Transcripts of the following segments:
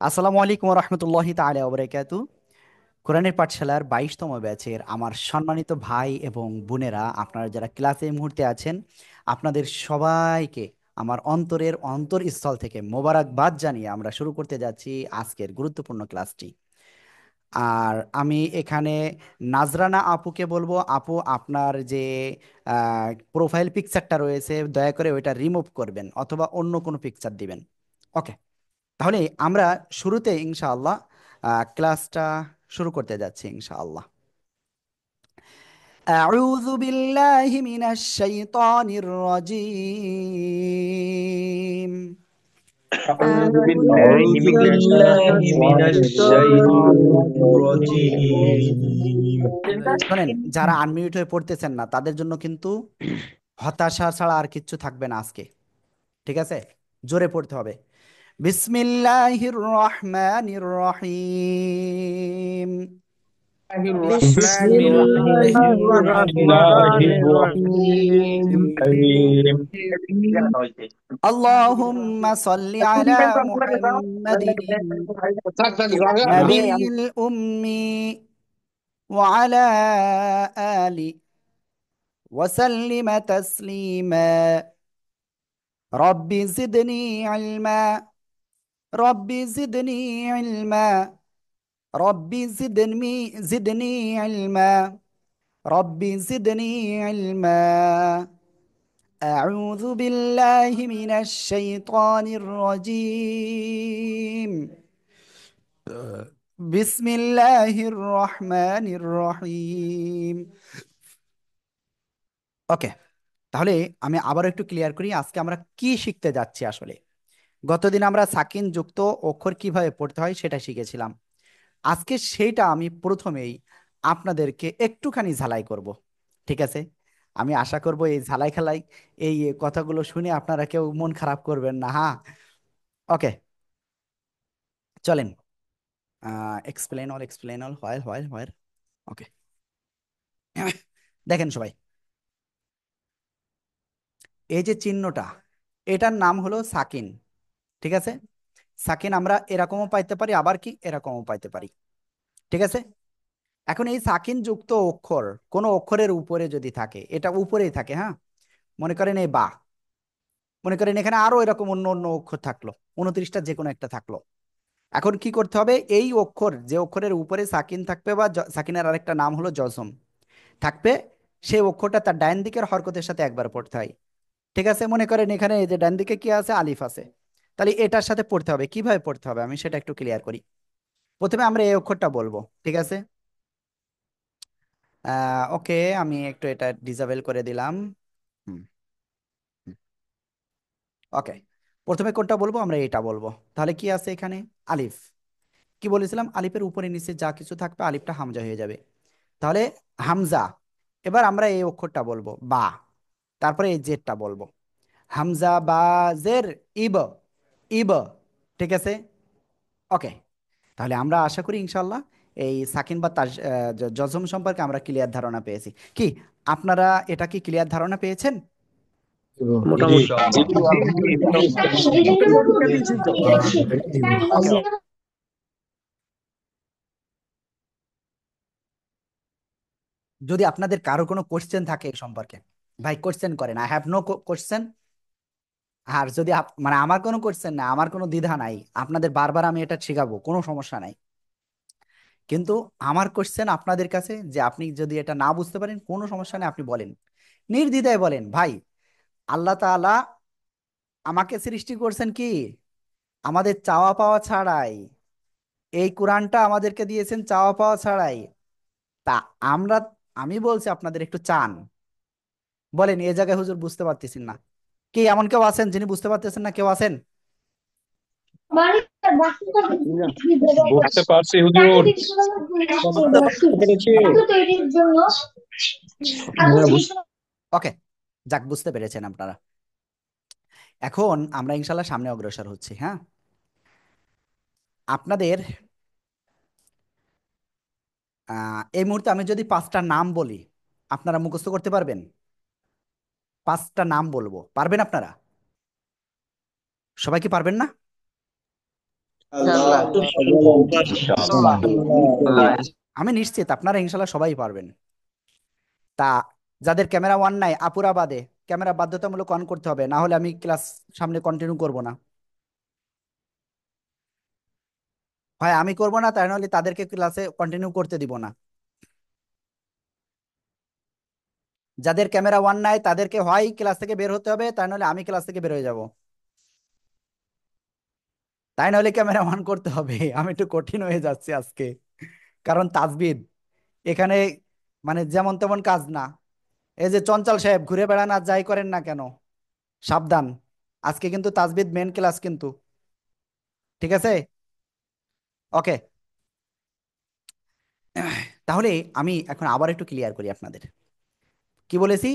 আসসালামু আলাইকুম রহমতুল্লাহি তাআলা ওয়া বারাকাতু। কোরআনের পাঠশালার 22তম ব্যাচের আমার সম্মানিত ভাই এবং বোনেরা, আপনারা যারা ক্লাসে এই মুহূর্তে আছেন, আপনাদের সবাইকে আমার অন্তরের অন্তরস্থল থেকে মোবারকবাদ জানিয়ে আমরা শুরু করতে যাচ্ছি আজকের গুরুত্বপূর্ণ ক্লাসটি। আর আমি এখানে নাজরানা আপুকে বলবো, আপু আপনার যে প্রোফাইল পিকচারটা রয়েছে দয়া করে ওইটা রিমুভ করবেন অথবা অন্য কোনো পিকচার দিবেন। ওকে, তাহলে আমরা শুরুতে ইনশাআল্লাহ ক্লাসটা শুরু করতে যাচ্ছি ইনশাআল্লাহ। أعوذ بالله من الشيطان الرجيم. أعوذ بالله أعوذ من بالله من الشيطان الشيطان الرجيم الرجيم. শোনেন, যারা আনমিউট হয়ে পড়তেছেন না তাদের জন্য কিন্তু হতাশা ছাড়া আর কিচ্ছু থাকবে না আজকে, ঠিক আছে? জোরে পড়তে হবে। বিসমিল্লাহির রহমানির রহিম। بسم الرحمن الله الرحمن الرحمن الرحيم الرحيم. اللهم صل على محمد النبي الأمي وعلى آله وسلم تسليما. رب زدني علما، رب زدني علما، رب زدني علما، رب زدني علما. أعوذ بالله من الشيطان الرجيم. بسم الله الرحمن الرحيم. ওকে, তাহলে আমি আবার একটু ক্লিয়ার করি আজকে আমরা কি শিখতে যাচ্ছি আসলে। গতদিন আমরা সাকিন যুক্ত অক্ষর কিভাবে পড়তে হয় সেটা শিখেছিলাম। আজকে সেইটা আমি প্রথমেই আপনাদেরকে একটুখানি ঝালাই করব, ঠিক আছে? আমি আশা করব এই ঝালাই খেলাই এই কথাগুলো শুনে আপনারা কেউ মন খারাপ করবেন না, হ্যাঁ? ওকে, চলেন। এক্সপ্লেন অল, এক্সপ্লেন অল, হোয়ার হোয়ার হোয়ার। ওকে, দেখেন সবাই, এই যে চিহ্নটা, এটার নাম হলো সাকিন, ঠিক আছে? সাকিন আমরা এরকমও পাইতে পারি, আবার কি এরকমও পাইতে পারি, ঠিক আছে? এখন এই সাকিন যুক্ত অক্ষর কোন অক্ষরের উপরে যদি থাকে, এটা উপরেই থাকে, হ্যাঁ? মনে করেন এই বা, মনে করেন এখানে আরো এরকম অন্য অন্য অক্ষর থাকলো, 29টা যে কোনো একটা থাকলো। এখন কি করতে হবে, এই অক্ষর যে অক্ষরের উপরে সাকিন থাকবে বা সাকিনের আরেকটা নাম হলো জজম থাকবে, সেই অক্ষরটা তার ডান দিকের হরকতের সাথে একবার পড়তে হয়, ঠিক আছে? মনে করেন এখানে এই যে ডান দিকে কি আছে, আলিফ আছে, তাহলে এটার সাথে পড়তে হবে। কিভাবে পড়তে হবে আমি সেটা একটু ক্লিয়ার করি। প্রথমে আমরা এই অক্ষরটা বলবো, ঠিক আছে? ওকে, আমি একটু এটা ডিসেবল করে দিলাম। হুম, ওকে, প্রথমে কোনটা বলবো, আমরা এটা বলবো। তাহলে কি আছে এখানে, আলিফ। কি বলেছিলাম, আলিফের উপরে নিচে যা কিছু থাকবে আলিফটা হামজা হয়ে যাবে, তাহলে হামজা। এবার আমরা এই অক্ষরটা বলবো বা, তারপরে এই জেরটা বলবো, হামজা বা জের, ইব, ইব, ঠিক আছে? ওকে, তাহলে আমরা আশা করি ইনশাল্লাহ এই সাকিন বা তাজ জজম সম্পর্কে আমরা ক্লিয়ার ধারণা পেয়েছি। কি আপনারা এটা কি ক্লিয়ার ধারণা পেয়েছেন? জি মোটামুটি। ওকে, যদি আপনাদের কারো কোনো কোশ্চেন থাকে এই সম্পর্কে, ভাই কোশ্চেন করেন, আই হ্যাভ নো কোশ্চেন। আর যদি মানে আমার কোনো কোশ্চেন না, আমার কোনো দ্বিধা নাই, আপনাদের বারবার আমি এটা শেখাবো, কোনো সমস্যা নাই। কিন্তু আমার কোশ্চেন আপনাদের কাছে যে আপনি যদি এটা না বুঝতে পারেন কোনো সমস্যা নেই, আপনি বলেন, নির্দ্বিধায় বলেন। ভাই, আল্লাহ তাআলা আমাকে সৃষ্টি করছেন কি আমাদের চাওয়া পাওয়া ছাড়াই, এই কোরআনটা আমাদেরকে দিয়েছেন চাওয়া পাওয়া ছাড়াই। তা আমরা, আমি বলছি আপনাদের একটু চান, বলেন এ জায়গায় হুজুর বুঝতে পারতেছেন না, কি এমন কেউ আছেন যিনি বুঝতে পারতেছেন না? কেউ আছেন? বুঝতে পারছি হুজুর। বুঝতে পেরেছি। ওকে, যাক, বুঝতে পেরেছেন আপনারা। এখন আমরা ইনশাল্লাহ সামনে অগ্রসর হচ্ছি, হ্যাঁ? আপনাদের এই মুহূর্তে আমি যদি 5টা নাম বলি, আপনারা মুখস্থ করতে পারবেন? 5টা নাম বলবো, পারবেন আপনারা? সবাই কি পারবেন না? আল্লাহ ইনশাআল্লাহ। আল্লাহ আমি নিশ্চিত আপনারা ইনশাল্লাহ সবাই পারবেন। তা যাদের ক্যামেরা অন নাই আপুরা বাদে ক্যামেরা বাধ্যতামূলক অন করতে হবে, না হলে আমি ক্লাস সামনে কন্টিনিউ করব না। হয় আমি করব না, তাই নাহলে তাদেরকে ক্লাসে কন্টিনিউ করতে দিব না। যাদের ক্যামেরা অন নাই তাদেরকে হয় ক্লাস থেকে বের হতে হবে, তাই নাহলে আমি ক্লাস থেকে বের হয়ে যাব। তাই নাহলে ক্যামেরা অন করতে হবে। আমি একটু কঠিন হয়ে যাচ্ছি আজকে, কারণ তাজবিদ এখানে মানে যেমন তেমন কাজ না। এই যে চঞ্চল সাহেব ঘুরে বেড়ান আর যাই করেন না কেন, সাবধান। আজকে কিন্তু তাজবিদ মেন ক্লাস কিন্তু, ঠিক আছে? ওকে। তাহলে আমি এখন আবার একটু ক্লিয়ার করি আপনাদের। কি বলেছি?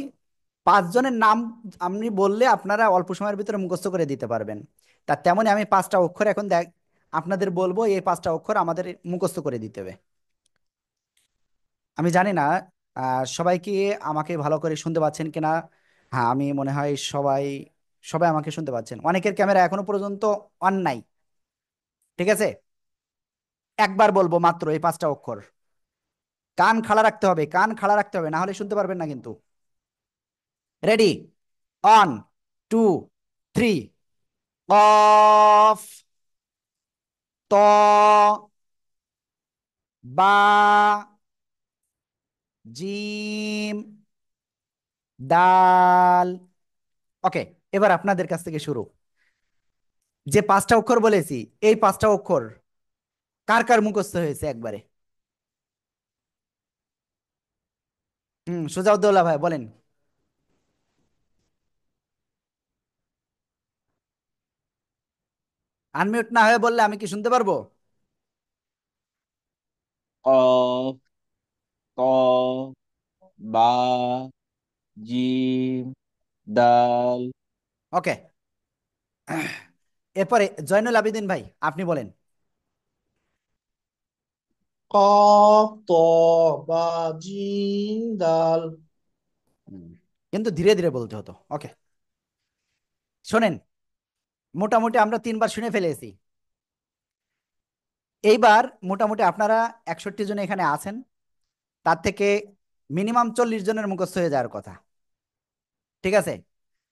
5 জনের নাম আপনি বললে আপনারা অল্প সময়ের ভিতরে মুখস্থ করে দিতে পারবেন। তা তেমনি আমি 5টা অক্ষর এখন দেখ আপনাদের বলবো, এই 5টা অক্ষর আমাদের মুখস্থ করে দিতে হবে। আমি জানি না সবাই কি আমাকে ভালো করে শুনতে পাচ্ছেন কিনা। হ্যাঁ, আমি মনে হয় সবাই সবাই আমাকে শুনতে পাচ্ছেন। অনেকের ক্যামেরা এখনো পর্যন্ত অন নাই, ঠিক আছে? একবার বলবো মাত্র এই 5টা অক্ষর। কান খাড়া রাখতে হবে, কান খাড়া রাখতে হবে, না হলে শুনতে পারবেন না কিন্তু। রেডি? One, two, three. কফ, ত, বা, জিম, দাল। ওকে, এবার আপনাদের কাছ থেকে শুরু। যে 5টা অক্ষর বলেছি, এই 5টা অক্ষর কার কার মুখস্থ হয়েছে একবারে? সুজাউদ্দৌলা ভাই বলেন। আনমিউট না হয়ে বললে আমি কি শুনতে পারবো? কফ, ক, বা, জিম, দাল। ওকে। এরপরে জয়নুল আবেদিন ভাই আপনি বলেন। কফ ত বা জিম দাল। হুম, কিন্তু ধীরে ধীরে বলতে হতো। ওকে, শোনেন, মোটামুটি আমরা 3বার শুনে ফেলেছি। এইবার মোটামুটি আপনারা 61 জন এখানে আছেন, তার থেকে মিনিমাম 40 জনের মুখস্থ হয়ে যাওয়ার কথা, ঠিক আছে?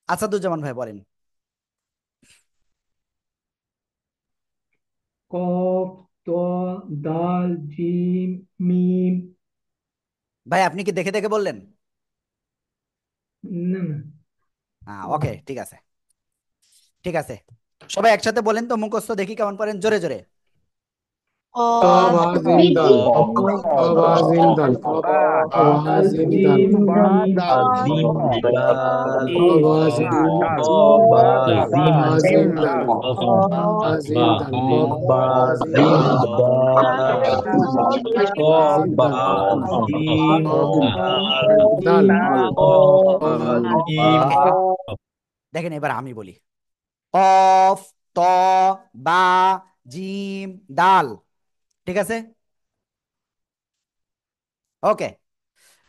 আসাদুজ্জামান ভাই বলেন। কফ ত দাল জিম মিম। ভাই আপনি কি দেখে দেখে বললেন? না না। হ্যাঁ, ওকে, ঠিক আছে, ঠিক আছে। সবাই একসাথে বলেন তো মুখস্থ, দেখি কেমন পারেন, জোরে জোরে। কফ তাবাজিন দাল তাবাজিন দাল দাল তাবাজিন দাল জিম মিম জিম, দাল, তাবাজিন ক, বা, জিম, তাবাজিন দাল বা, তাবাজিন দাল ক, বা, তাবাজিন জিম, দাল দাল, ক, তাবাজিন বা, দাল জিম, দাল, দাল ক, বা, জিম। ওকে, দেখেন এবার আমি বলি। কফ, ত, বা, জিম, দাল, ঠিক আছে? ওকে,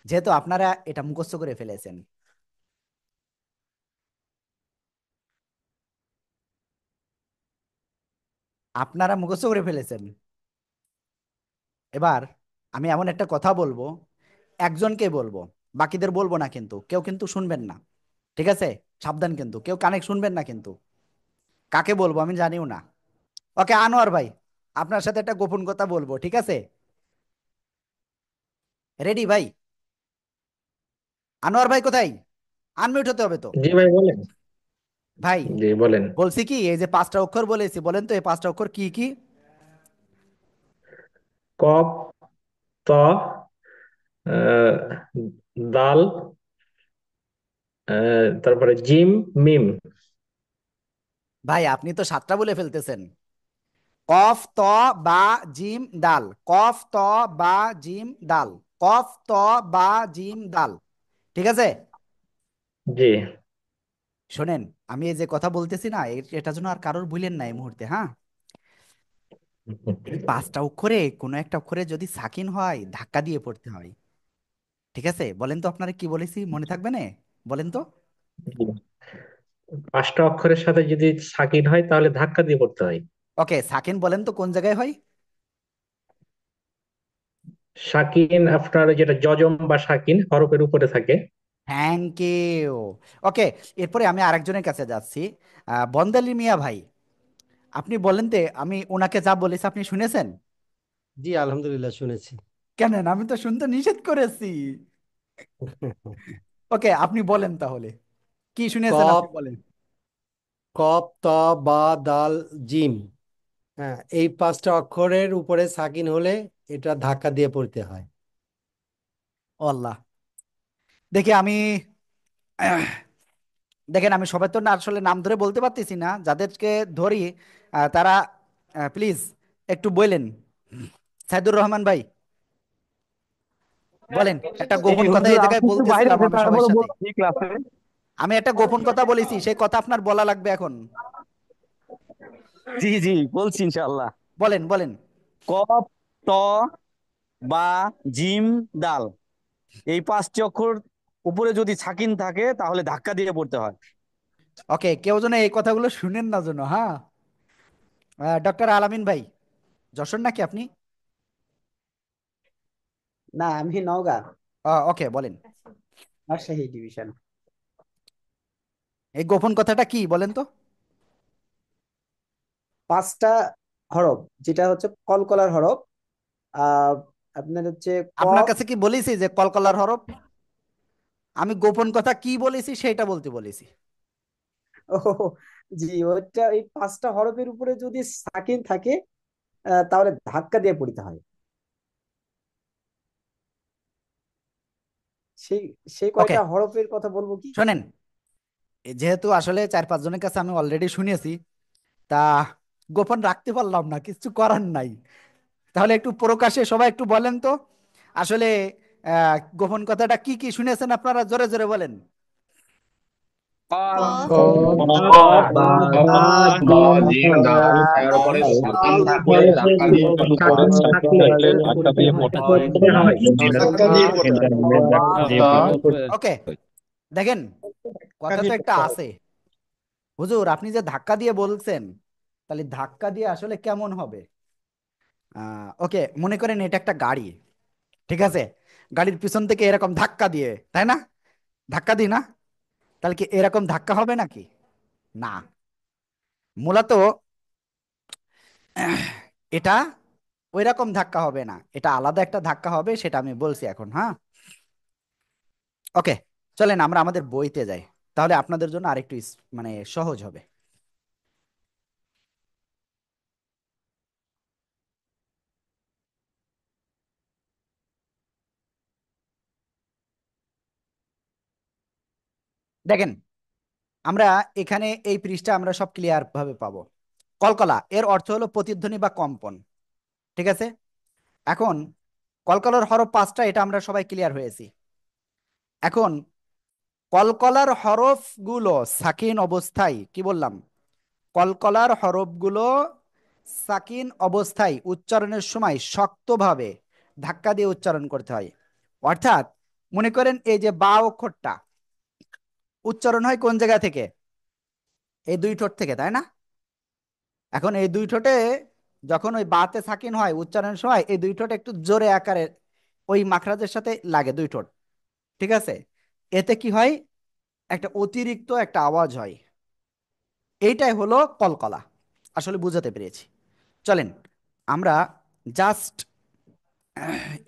যেহেতু আপনারা এটা মুখস্থ করে ফেলেছেন, আপনারা মুখস্থ করে ফেলেছেন, এবার আমি এমন একটা কথা বলবো, একজনকে বলবো, বাকিদের বলবো না, কিন্তু কেউ কিন্তু শুনবেন না, ঠিক আছে? সাবধান, কিন্তু কেউ কানে শুনবেন না কিন্তু। কাকে বলবো আমি জানিও না। ওকে, আনোয়ার ভাই, আপনার সাথে একটা গোপন কথা বলবো, ঠিক আছে? রেডি ভাই? আনোয়ার ভাই কোথায়? আনমিউট হতে হবে তো। জি ভাই বলেন। ভাই জি বলেন। বলছি কি, এই যে 5টা অক্ষর বলেছি, বলেন তো এই 5টা অক্ষর কি কি? কফ ত আহ, দাল তারপরে জিম মিম। ভাই আপনি তো 7টা বলে ফেলতেছেন। কফ, ত, বা, জিম, দাল। কফ, ত, বা, জিম, দাল। কফ, ত, বা, জিম, দাল, ঠিক আছে? জি। শোনেন, আমি এই যে কথা বলতেছি না, এটা যেন আর কারোর ভুলেন না এই মুহূর্তে, হ্যাঁ? এই 5টা অক্ষরে কোনো একটা অক্ষরে যদি সাকিন হয় ধাক্কা দিয়ে পড়তে হয়, ঠিক আছে? বলেন তো আপনারা কি বলেছি, মনে থাকবে না? বলেন তো। 5টা অক্ষরের সাথে যদি সাকিন হয় তাহলে ধাক্কা দিয়ে পড়তে হয়। ওকে, সাকিন বলেন তো কোন জায়গায় হয়? শাকিন আপনার যেটা যজম বা শাকিন হরফের উপরে থাকে। Thank you. ওকে, এরপরে আমি আরেকজনের কাছে যাচ্ছি। বন্দালি মিয়া ভাই, আপনি বলেন তো, আমি ওনাকে যা বলেছি আপনি শুনেছেন? জি আলহামদুলিল্লাহ শুনেছি। কেন, আমি তো শুনতে নিষেধ করেছি। ওকে, আপনি বলেন তাহলে, কি শুনেছেন আপনি কপ বলেন। কপ ত বা দাল জিম। হ্যাঁ, এই পাঁচটা অক্ষরের উপরে সাকিন হলে এটা ধাক্কা দিয়ে পড়তে হয়। ও আল্লাহ, দেখি আমি দেখেন, আমি সবাই তো না আসলে নাম ধরে বলতে পারতেছি না, যাদেরকে ধরি তারা প্লিজ একটু বললেন। সাইদুর রহমান ভাই বলেন, একটা গোপন এই কথা হুজুর এই জায়গায় আপনি একটু বাইরে বলতেছিলাম আছে, আমি সবার তারপরে সাথে। বলছি ক্লাসে। আমি একটা গোপন কথা বলেছি, সেই কথা আপনার বলা লাগবে এখন। জি জি, বলছি ইনশাআল্লাহ। বলেন বলেন। কপ, ত, বা, জিম, দাল, এই পাঁচটি অক্ষর উপরে যদি ছাকিন থাকে তাহলে ধাক্কা দিয়ে পড়তে হয়। ওকে, কেউ যেন এই কথাগুলো শুনেন না যেন, হ্যাঁ। ডক্টর আলামিন ভাই, যশোর নাকি আপনি? না, আমি নওগাঁ, ওকে, বলেন। রাজশাহী ডিভিশন। এই গোপন কথাটা কি বলেন তো? পাঁচটা হরফ, যেটা হচ্ছে কলকলার হরফ। আহ আপনার হচ্ছে আপনার কফ। কাছে কি বলেছি যে কলকলার হরফ? আমি গোপন কথা কি বলেছি সেটা বলতে বলেছি। ও, জি, ওইটা এই পাঁচটা হরফের উপরে যদি সাকিন থাকে তাহলে ধাক্কা দিয়ে পড়তে হয়। সেই সেই ওকে, কয়টা হরফের কথা বলবো কি? শোনেন, যেহেতু আসলে 4-5 জনের কাছে আমি অলরেডি শুনেছি, তা গোপন রাখতে পারলাম না, কিছু করার নাই। তাহলে একটু প্রকাশ্যে সবাই একটু বলেন তো, আসলে গোপন কথাটা কি কি শুনেছেন আপনারা, জোরে জোরে বলেন। কফ, কপ কফ বা, বা বা, জিম জিম, দাল ডাল, তারপরে সাকিন দাল থাকলে হরফের ধাক্কা দিয়ে পড়তে হয়। শাকিন থাকলে ধাক্কা দিয়ে পড়তে হয়। পড়তে হয়। ধাক্কা দিয়ে পড়তে হয়। ধাক্কা দিয়ে পড়তে হয়। ওকে, দেখেন, কথা তো একটা আছে। হুজুর, আপনি যে ধাক্কা দিয়ে বলছেন, তাহলে ধাক্কা দিয়ে আসলে কেমন হবে? ওকে, মনে করেন এটা একটা গাড়ি, ঠিক আছে? গাড়ির পিছন থেকে এরকম ধাক্কা দিয়ে, তাই না? ধাক্কা দিই না? তাহলে কি এরকম ধাক্কা হবে নাকি? না, মূলত এটা ওই রকম ধাক্কা হবে না, এটা আলাদা একটা ধাক্কা হবে, সেটা আমি বলছি এখন, হ্যাঁ। ওকে, চলেন আমরা আমাদের বইতে যাই, তাহলে আপনাদের জন্য আরেকটু মানে সহজ হবে। দেখেন, আমরা এখানে এই পৃষ্ঠা আমরা সব ক্লিয়ার ভাবে পাবো। কলকলা এর অর্থ হলো প্রতিধ্বনি বা কম্পন, ঠিক আছে? এখন কলকলার হরফ পাঁচটা, এটা আমরা সবাই ক্লিয়ার হয়েছি। এখন কলকলার হরফগুলো সাকিন অবস্থায়, কি বললাম, কলকলার হরফগুলো সাকিন অবস্থায় উচ্চারণের সময় শক্তভাবে ধাক্কা দিয়ে উচ্চারণ করতে হয়। অর্থাৎ মনে করেন এই যে বা অক্ষরটা উচ্চারণ হয় কোন জায়গা থেকে? এই দুই ঠোঁট থেকে, তাই না? এখন এই দুই ঠোঁটে যখন ওই বাতে সাকিন হয় উচ্চারণের সময়, এই দুই ঠোঁট একটু জোরে আকারে ওই মাখরাজের সাথে লাগে, দুই ঠোঁট, ঠিক আছে? এতে কি হয়, একটা অতিরিক্ত একটা আওয়াজ হয়। এইটাই হলো কলকলা। আসলে বুঝাতে পেরেছি? চলেন আমরা জাস্ট,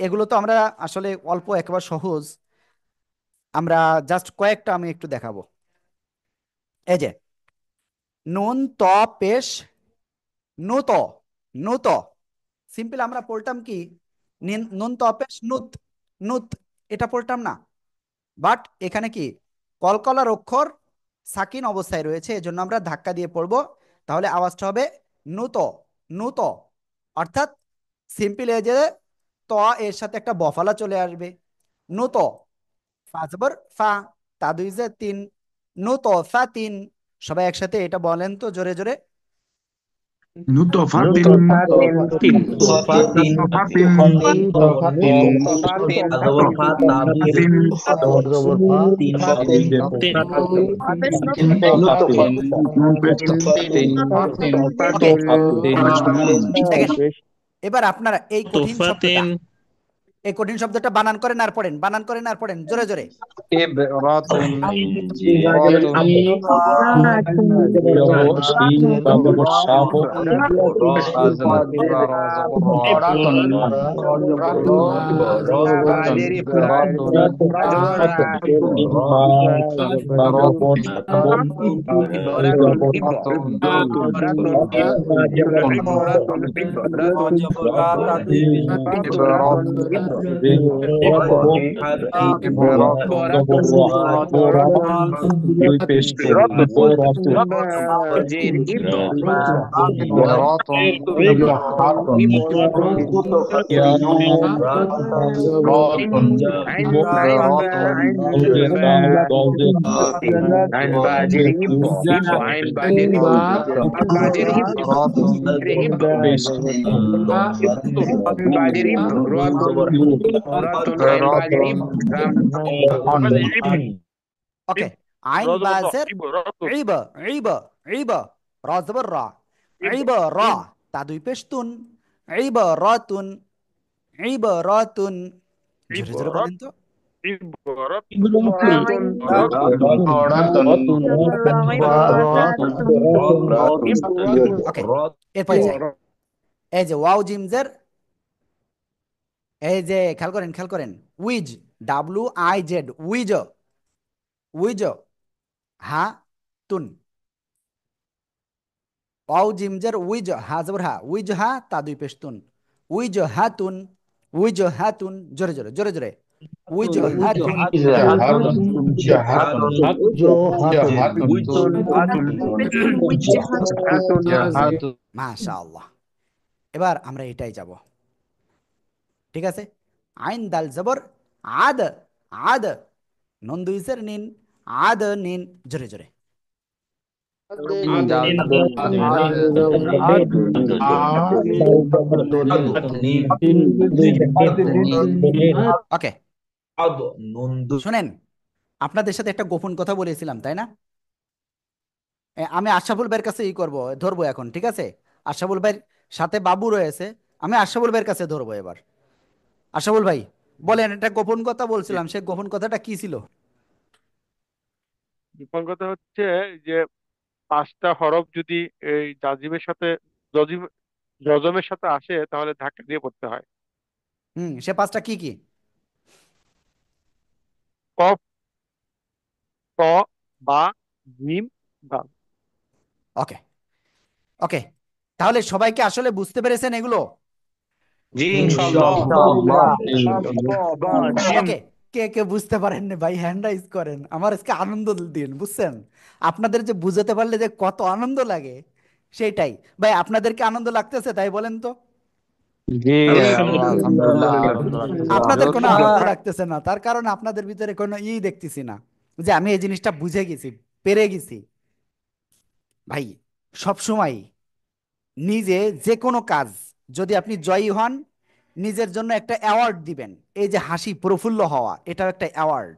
এগুলো তো আমরা আসলে অল্প, একেবারে সহজ, আমরা জাস্ট কয়েকটা আমি একটু দেখাবো। এই যে নুন ত পেশ নুত, নুত, সিম্পল আমরা পড়তাম কি, নুন ত পেশ নুত, নুত, এটা পড়তাম না। বাট এখানে কি, কলকলার অক্ষর সাকিন অবস্থায় রয়েছে, এজন্য আমরা ধাক্কা দিয়ে পড়বো, তাহলে আওয়াজটা হবে নুত, নুত। অর্থাৎ সিম্পল এই যে ত, এর সাথে একটা বফালা চলে আসবে, নুত, ফা জবর ফা, তা দুই যে তিন, নুত ফা তিন। সবাই একসাথে এটা বলেন তো জোরে জোরে। Nutfatin. Nutfatin tin. Nutfatin. Nutfatin Nutfatin. Adabor fa tabir. জবর জবর ফা Nutfatin tin. Nutfatin. ওকে, Nutfatin. দেখেন এবার আপনারা তোফাতিন এই কঠিন শব্দটা বানান করেন আর পড়েন, বানান করেন আর পড়েন জোরে জোরে। ইবরাতুন ওকে, আইন বাজের ইব ইব ইব র জবর র ইব র তা দুই পেশ তুন ইব রাতুন ইব রাতুন জোরে জোরে বলেন তো। ওকে, এরপরে যাই। এই যে ওয়াও জিমজের, এই যে খেয়াল করেন উইজ WIZ উইজ উইজ হা তুন ওয়াও জিমজের উইজ হা জবর হা উইজ হা তা দুই পেশ তুন উইজ হা তুন উইজ হা তুন জোরে জোরে জোরে জোরে উইজ হা তুন মাশাআল্লাহ। এবার আমরা এটাই যাব, ঠিক আছে। আইন দাল জবর আদ আদ নুন দুই সের নিন আদ নিন জোরে জোরে। ওকে, শুনেন আপনাদের সাথে একটা গোপন কথা বলেছিলাম তাই না? আমি আশরাফুল ভাইয়ের কাছে করব, ধরবো এখন, ঠিক আছে। আশরাফুল ভাইয়ের সাথে বাবু রয়েছে, আমি আশরাফুল ভাইয়ের কাছে ধরবো এবার। আশরাফুল ভাই বলেন, একটা গোপন কথা বলছিলাম, সেই গোপন কথাটা কি ছিল? গোপন কথা হচ্ছে যে 5টা হরফ যদি এই জাজিমের সাথে জজিম জজমের সাথে আসে তাহলে ধাক্কা দিয়ে পড়তে হয়। সে 5টা কি কি? কফ, ত, বা, জিম, দাল। ওকে ওকে, তাহলে সবাইকে আসলে বুঝতে পেরেছেন এগুলো? জি ইনশাআল্লাহ। ওকে, কে কে বুঝতে পারেন না ভাই হ্যান্ড রাইজ করেন, আমার আজকে আনন্দ দিন, বুঝছেন? আপনাদের যে বুঝাতে পারলে যে কত আনন্দ লাগে সেইটাই। ভাই আপনাদেরকে আনন্দ লাগতেছে তাই বলেন তো? আপনাদের কোনো আনন্দ লাগতেছে না, তার কারণ আপনাদের ভিতরে কোনো দেখতেছি না যে আমি এই জিনিসটা বুঝে গেছি, পেরে গেছি। ভাই সব সময় নিজে যে কোনো কাজ যদি আপনি জয়ী হন, নিজের জন্য একটা অ্যাওয়ার্ড দিবেন। এই যে হাসি প্রফুল্ল হওয়া, এটাও একটা অ্যাওয়ার্ড।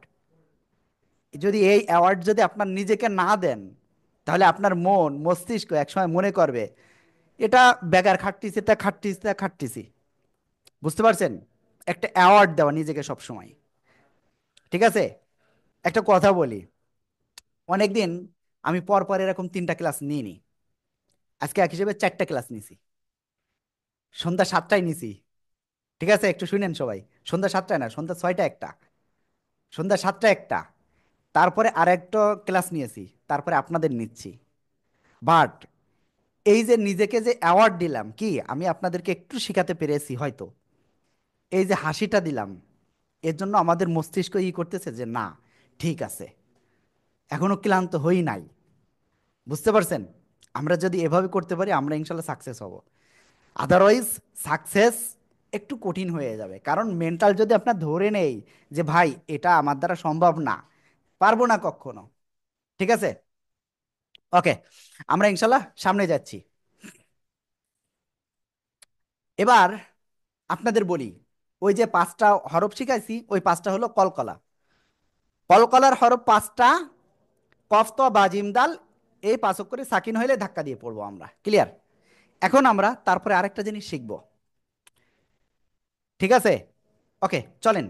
যদি এই অ্যাওয়ার্ড যদি আপনার নিজেকে না দেন, তাহলে আপনার মন মস্তিষ্ক একসময় মনে করবে এটা বেকার খাটতিছি তা খাটতিছি তা খাটতিছি। বুঝতে পারছেন? একটা অ্যাওয়ার্ড দেওয়া নিজেকে সব সময়, ঠিক আছে। একটা কথা বলি, অনেকদিন আমি পর পর এরকম 3টা ক্লাস নিইনি, আজকে এক হিসেবে 4টা ক্লাস নিছি। সন্ধ্যা 7টায় নিছি, ঠিক আছে। একটু শুনেন সবাই, সন্ধ্যা 7টায় না, সন্ধ্যা 6টা একটা, সন্ধ্যা 7টা একটা, তারপরে আর একটা ক্লাস নিয়েছি, তারপরে আপনাদের নিচ্ছি। বাট এই যে নিজেকে যে অ্যাওয়ার্ড দিলাম, কি আমি আপনাদেরকে একটু শেখাতে পেরেছি হয়তো, এই যে হাসিটা দিলাম, এর জন্য আমাদের মস্তিষ্ক করতেছে যে না ঠিক আছে, এখনো ক্লান্ত হই নাই। বুঝতে পারছেন? আমরা যদি এভাবে করতে পারি আমরা ইনশাল্লাহ সাকসেস হব। আদারওয়াইজ সাকসেস একটু কঠিন হয়ে যাবে, কারণ মেন্টাল যদি আপনার ধরে নেই যে ভাই এটা আমার দ্বারা সম্ভব না, পারবো না কখনো, ঠিক আছে। ওকে, আমরা ইনশাল্লাহ সামনে যাচ্ছি। এবার আপনাদের বলি, ওই যে 5টা হরফ শিখাইছি, ওই 5টা হলো কলকলা। কলকলার হরফ 5টা, কফ ত বা জিম দাল। এই 5 অক্ষরে সাকিন হইলে ধাক্কা দিয়ে পড়বো আমরা। ক্লিয়ার? এখন আমরা তারপরে আরেকটা জিনিস শিখব। ঠিক আছে? ওকে, চলেন।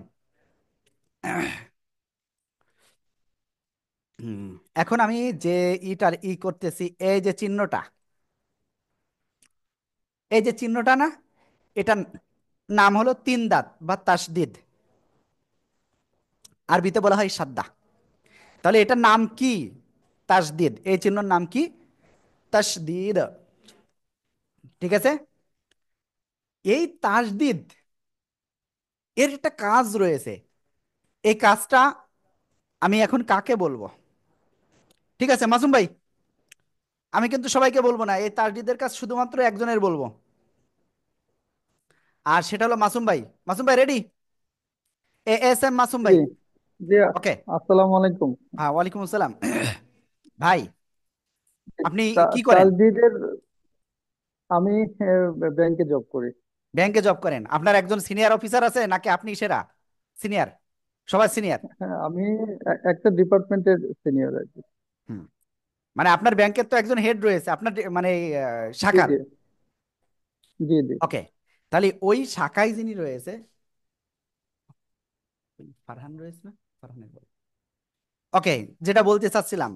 হুম, এখন আমি যে ইটার করতেছি, এই যে চিহ্নটা, এই যে চিহ্নটা না, এটার নাম হলো 3 দাঁত বা তাসদিদ। আরবিতে বলা হয় সাদ্দা। তাহলে এটার নাম কি? তাসদিদ। এই চিহ্নর নাম কি? তাসদিদ। ঠিক আছে? এই তাসদিদ এর একটা কাজ রয়েছে। এই কাজটা আমি এখন কাকে বলবো? ঠিক আছে মাসুম ভাই, আমি কিন্তু সবাইকে বলবো না, এই তাসদিদের কাজ শুধুমাত্র একজনের বলবো, আর সেটা হলো মাসুম ভাই। মাসুম ভাই রেডি? এস এম মাসুম জি ভাই। জি। ওকে। আসসালামু আলাইকুম। হ্যাঁ, ওয়ালাইকুম আসসালাম। ভাই, আপনি কি করেন? তাসদিদের আমি ব্যাংকে জব করি। ব্যাংকে জব করেন? আপনার একজন সিনিয়র অফিসার আছে নাকি আপনি সেরা সিনিয়র? সবাই সিনিয়র? হ্যাঁ, আমি একটা ডিপার্টমেন্টের সিনিয়র আর কি। হুম, মানে আপনার ব্যাংকের তো একজন হেড রয়েছে আপনার মানে জি শাখার। জি জি জি। ওকে, তাহলে ওই শাখায় যিনি রয়েছে, ফারহান রয়েছে না? ফারহানের বল। ওকে, যেটা বলতে চাচ্ছিলাম,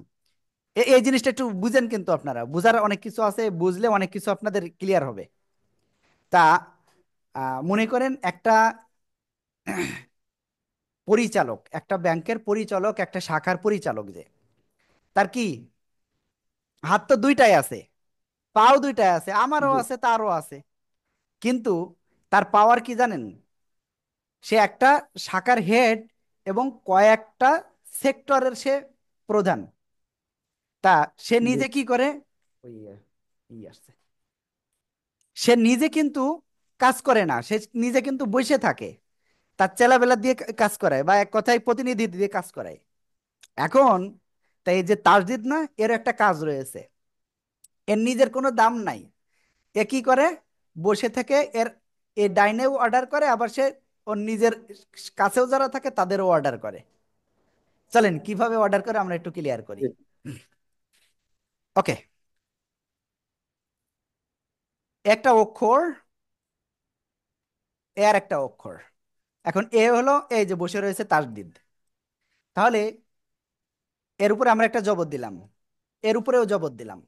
এই জিনিসটা একটু বুঝেন, কিন্তু আপনারা বুঝার অনেক কিছু আছে, বুঝলে অনেক কিছু আপনাদের ক্লিয়ার হবে। তা মনে করেন একটা পরিচালক, একটা ব্যাংকের পরিচালক, একটা শাখার পরিচালক, যে তার কি হাত তো দুইটাই আছে, পাও দুইটাই আছে, আমারও জি আছে তারও আছে, কিন্তু তার পাওয়ার কি জানেন? সে একটা শাখার হেড এবং কয়েকটা সেক্টরের সে প্রধান। তা সে জি নিজে কি করে? ওই আসছে, সে নিজে কিন্তু কাজ করে না, সে নিজে কিন্তু বসে থাকে, তার চেলাবেলা দিয়ে কাজ করায়, বা এক কথায় প্রতিনিধি দিয়ে কাজ করায়। এখন তাই এই যে তাসদিদ না, এর একটা কাজ রয়েছে, এর নিজের কোনো দাম নাই। এ কি করে? বসে থেকে এর এ ডাইনেও অর্ডার করে, আবার সে ওর নিজের কাছেও যারা থাকে তাদেরও অর্ডার করে। চলেন কিভাবে অর্ডার করে আমরা একটু ক্লিয়ার করি। জি ওকে, একটা অক্ষর, এর একটা অক্ষর। এখন এ হলো এই যে বসে রয়েছে তাসদিদ। তাহলে এর উপরে আমরা একটা জবর দিলাম, এর উপরেও জবর দিলাম।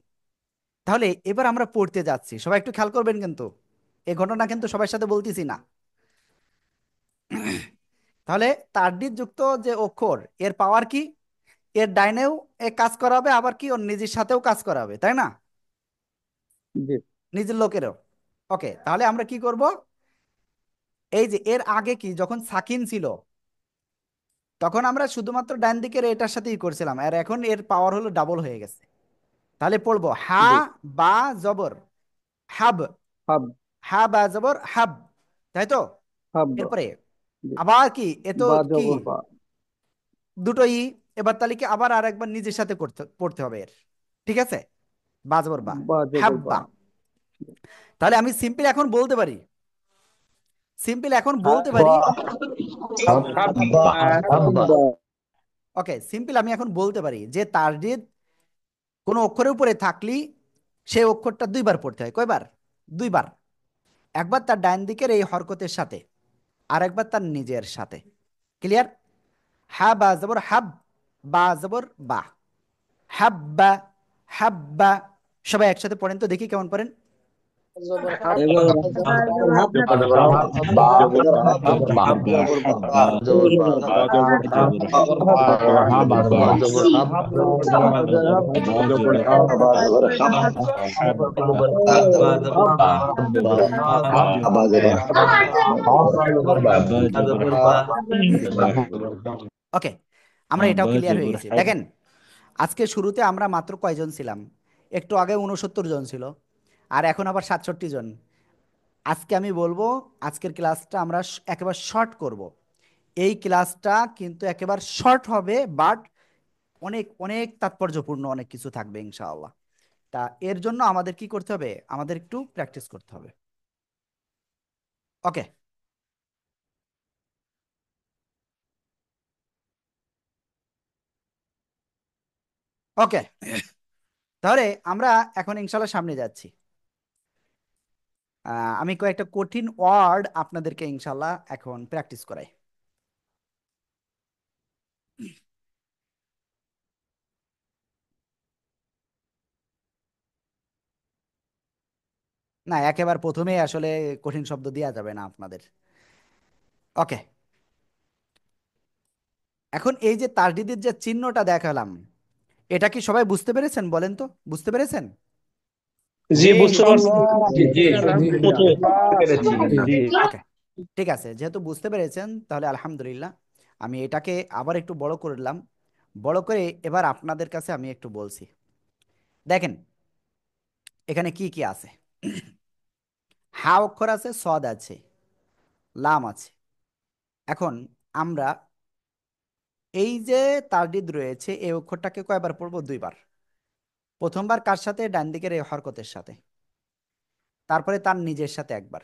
তাহলে এবার আমরা পড়তে যাচ্ছি, সবাই একটু খেয়াল করবেন কিন্তু, এই ঘটনা কিন্তু সবার সাথে বলতেছি না। তাহলে তাসদিদ যুক্ত যে অক্ষর, এর পাওয়ার কি? এর ডাইনেও এ কাজ করাবে, আবার কি ওর নিজের সাথেও কাজ করাবে, তাই না? জি নিজের লোকেরও। ওকে, তাহলে আমরা কি করব? এই যে এর আগে কি যখন সাকিন ছিল, তখন আমরা শুধুমাত্র ডান দিকের এটার সাথেই করছিলাম, আর এখন এর পাওয়ার হলো ডাবল হয়ে গেছে। তাহলে পড়বো হা জি। বা জবর হাব, হাব। হা বা জবর হাব, তাই তো? হাব। এরপরে জি। আবার কি, এ তো বা কি জবর বা। দুটোই। এবার তাহলে কি আবার আর একবার নিজের সাথে করতে পড়তে হবে এর। ঠিক আছে? বা জবর বা, বা জবর বা। হাব্বা। তাহলে আমি সিম্পল এখন বলতে পারি, সিম্পল এখন বলতে বা পারি। হাব্বা হাব্বা বা। ওকে, সিম্পল আমি এখন বলতে পারি যে তাসদিদ কোনো অক্ষরের উপরে থাকলেই সেই অক্ষরটা দুইবার পড়তে হয়। কয়বার? দুইবার। একবার তার ডান দিকের এই হরকতের সাথে, আর একবার তার নিজের সাথে। ক্লিয়ার? হা বা জবর হাব, বা জবর বা, হাব্বা হাব্বা। সবাই একসাথে পড়েন তো, দেখি কেমন পড়েন। জবর হাব, এবার বা জবর হাব, বা জবর হাব, হাব্বা হাব জবর বা, বা জবর বা বা জবর হাব জবর হাব, বা হাব্বা হাব্বা জবর জবর বা ওকে, আমরা এটাও ক্লিয়ার হয়ে গেছি। দেখেন, আজকে শুরুতে আমরা মাত্র কয়জন ছিলাম? একটু আগে 69 জন ছিল, আর এখন আবার 67 জন। আজকে আমি বলবো, আজকের ক্লাসটা আমরা একেবারে শর্ট করব। এই ক্লাসটা কিন্তু একেবারে শর্ট হবে, বাট অনেক অনেক তাৎপর্যপূর্ণ অনেক কিছু থাকবে ইনশাআল্লাহ। তা এর জন্য আমাদের কি করতে হবে? আমাদের একটু প্র্যাকটিস করতে হবে। ওকে, ওকে। তাহলে আমরা এখন ইনশাল্লাহ সামনে যাচ্ছি। আমি কয়েকটা কঠিন ওয়ার্ড আপনাদেরকে ইনশাল্লাহ এখন প্র্যাকটিস করাই। না, একেবারে প্রথমেই আসলে কঠিন শব্দ দেওয়া যাবে না আপনাদের। ওকে, এখন এই যে তাসদিদের যে চিহ্নটা দেখালাম, এটা কি সবাই বুঝতে পেরেছেন? বলেন তো, বুঝতে পেরেছেন? জি, বুঝতে পারছি। জি জি, জি মতো বুঝতে পেরেছি। জি। ওকে, ঠিক আছে। যেহেতু বুঝতে পেরেছেন তাহলে আলহামদুলিল্লাহ। আমি এটাকে আবার একটু বড় করলাম। বড় করে এবার আপনাদের কাছে আমি একটু বলছি। দেখেন এখানে কি কি আছে। হা অক্ষর আছে, সদ আছে, লাম আছে। এখন আমরা এই যে তারডিদ রয়েছে এই অক্ষরটাকে কয়বার পড়বো? দুইবার। প্রথমবার কার সাথে? ডান দিকের এই হরকতের সাথে। তারপরে তার নিজের সাথে একবার।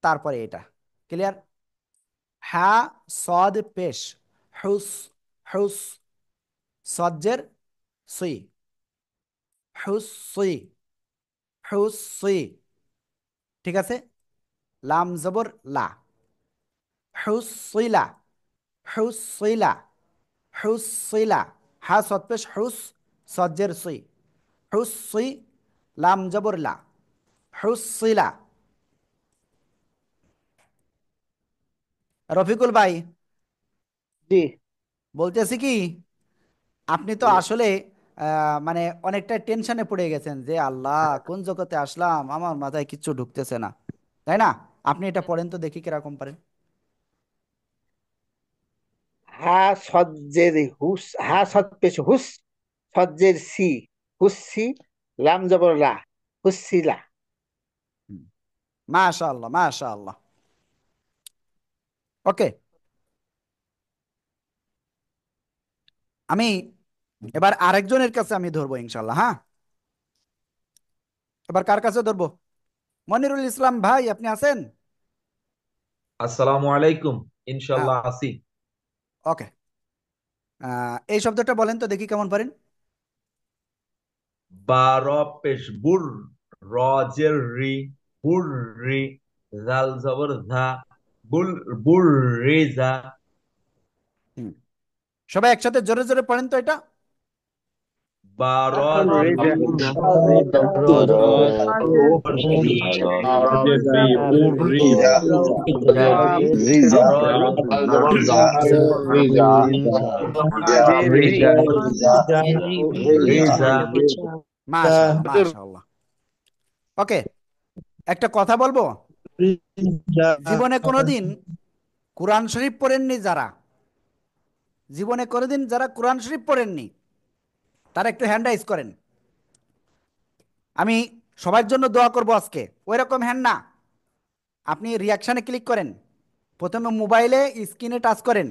তারপরে এটা। ক্লিয়ার? হা সদ পেশ, হুস, হুস, সজ্জের সুই, হুস সুই, হুস সুই। ঠিক আছে? লাম জবর লা, হুস সুইলা, হুস সুইলা, হুস সুইলা। হা সদ পেশ হুস, সজ্জের সুই, হুস সুই, লাম জবর লা, হুস সুইলা। রফিকুল ভাই জি। বলতেছি কি, আপনি তো আসলে মানে অনেকটা টেনশনে পড়ে গেছেন যে আল্লাহ কোন জগতে আসলাম, আমার মাথায় কিচ্ছু ঢুকতেছে না, তাই না? আপনি এটা পড়েন তো দেখি কিরকম পারেন। হা সজ্জের হুস, হা সদ পেশ হুস, সজ্জের সি, হুসসি, লাম জবর লা, হুসসিলা। মাশাআল্লাহ, মাশাআল্লাহ। ওকে, আমি এবার আরেকজনের কাছে আমি ধরবো ইনশাল্লাহ। হ্যাঁ, এবার কার কাছে ধরবো? মনিরুল ইসলাম ভাই আপনি আছেন? আসসালামু আলাইকুম। হ্যাঁ, ইনশাল্লাহ আছি। ওকে। এই শব্দটা বলেন তো দেখি কেমন পারেন। বা র পেশ বুর, র জের রি, বুর রি, জাল জবর ধা, বুল বুর রে যা। হুম, সবাই একসাথে জোরে জোরে পড়েন তো এটা। বা র জের রেজা, বুর, রি, বুর, রি, রিজা র আল জবর জা রিজা রিজা রিজা রে রিজা যা। মাশাআল্লাহ, মাশাআল্লাহ। ওকে, একটা কথা বলবো। জীবনে কোনোদিন কোরআন শরীফ পড়েননি যারা, জীবনে কোনোদিন যারা কোরআন শরীফ পড়েননি তারা একটু হ্যান্ড রাইজ করেন। আমি সবার জন্য দোয়া করব আজকে। ওই রকম হ্যান্ড না, আপনি রিয়াকশানে ক্লিক করেন। প্রথমে মোবাইলে স্ক্রিনে টাচ করেন।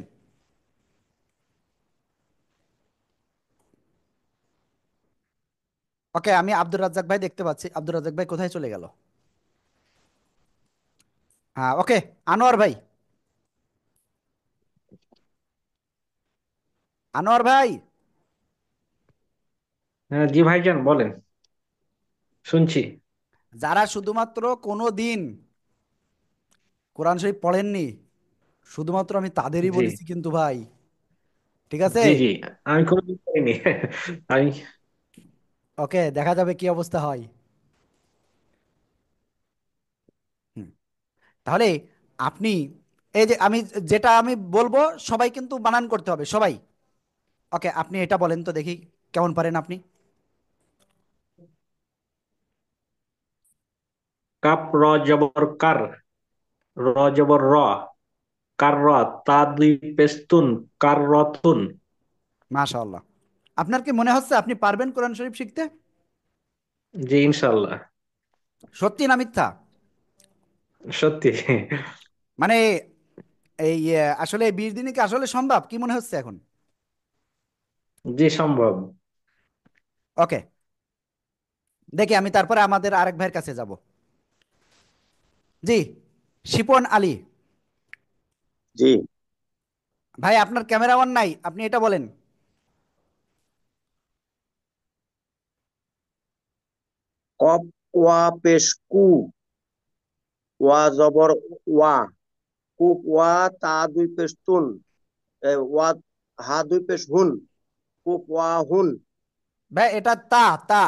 ওকে, আমি আব্দুর রাজ্জাক ভাই দেখতে পাচ্ছি। আব্দুর রাজ্জাক ভাই কোথায় চলে গেল? হ্যাঁ, ওকে। আনোয়ার ভাই, আনোয়ার ভাই, হ্যাঁ, জি ভাইজান বলেন, শুনছি। যারা শুধুমাত্র কোনো দিন কোরআন শরীফ পড়েননি, শুধুমাত্র আমি তাদেরই জি বলেছি কিন্তু ভাই, ঠিক আছে? জি জি, আমি কোনোদিন করিনি। আমি ওকে, দেখা যাবে কি অবস্থা হয়। হুম, তাহলে আপনি এই যে আমি যেটা আমি বলবো সবাই কিন্তু বানান করতে হবে সবাই। ওকে, আপনি এটা বলেন তো দেখি কেমন পারেন আপনি। কাপ র জবর কার, র জবর র, কার র, তা দুই পেস্তুন, কার রতুন। মাশাআল্লাহ। আপনার কি মনে হচ্ছে আপনি পারবেন কোরআন শরীফ শিখতে? জি ইনশাল্লাহ। সত্যি না মিথ্যা? সত্যি। মানে এই আসলে 20 দিনে কি আসলে সম্ভব কি মনে হচ্ছে এখন? জি সম্ভব। ওকে, দেখি আমি তারপরে আমাদের আরেক ভাইয়ের কাছে যাব। জি, শিপন আলী। জি। ভাই আপনার ক্যামেরা অন নাই, আপনি এটা বলেন। কপ ওয়া পেশ কু, ওয়া জবর ওয়া, কুপ ওয়া তা দুই পেশ তুন, ওয়া হা দুই পেশ হুন, কুপ ওয়া হুন। ভাই এটা তা তা।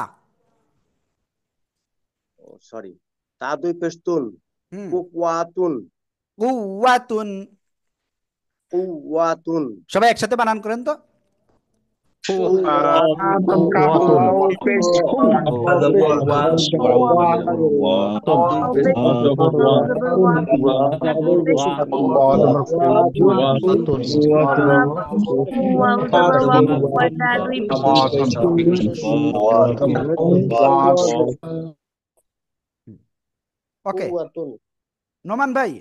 সরি, তা দুই পেশ তুন, হুম। কুপ ওয়া তুন, কুওয়াতুন। কুওয়াতুন। সবাই একসাথে বানান করেন তো। ওকে কুওয়াতুন। নোমান ভাই,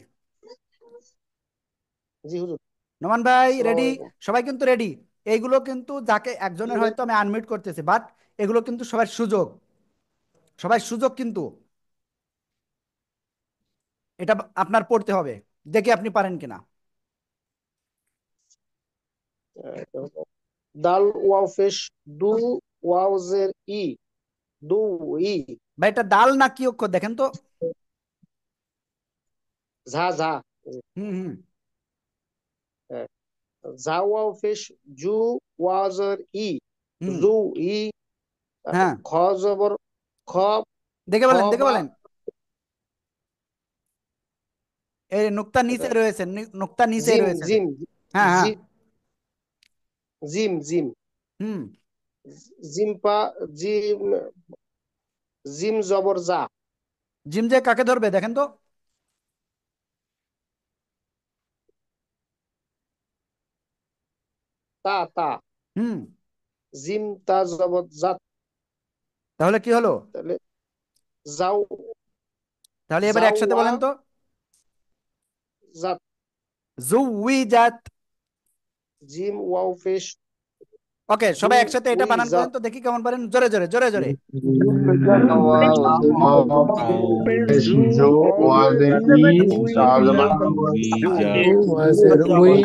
জি হুজুর। নোমান ভাই আসসালামু রেডি? আলাইকুম। সবাই কিন্তু রেডি? এইগুলো কিন্তু যাকে একজনের হয়তো আমি আনমিউট করতেছি, বাট এগুলো কিন্তু সবার সুযোগ, সবাই সুযোগ কিন্তু। এটা আপনার পড়তে হবে, দেখে আপনি পারেন কিনা। দাল ওয়াও পেশ দু, ওয়াও জের ই, দু ই। ভাই এটা দাল না কি অক্ষর দেখেন তো। ঝা ঝা। হুম হুম। ঝা ওয়াও পেশ জু, ওয়াও জের ই, হুম। জু ই। হ্যাঁ খ জবর খ, দেখে খ বলেন, দেখে বা বলেন। এই নুক্তা নিচে রয়েছে, নুক্তা নিচে জিম রয়েছে। জিম হ্যাঁ হ্যাঁ। জিম জিম। হুম। জিম পা জিম, জিম জবর জা। জিম যে কাকে ধরবে দেখেন তো। তা তা। হুম। জিম তা জবর জাত। তাহলে কি হলো? তাহলে যাও, তাহলে এবার একসাথে যাওয়া বলেন তো। জাত। জুউইজাত। জিম ওয়াও পেশ ওকে জু সবাই একসাথে এটা উই বানান করেন জাত। তো দেখি কেমন পারেন, জোরে জোরে জোরে জোরে। Pesquisou o ADI da ওয়াজের উই, জু ওয়াজের উই,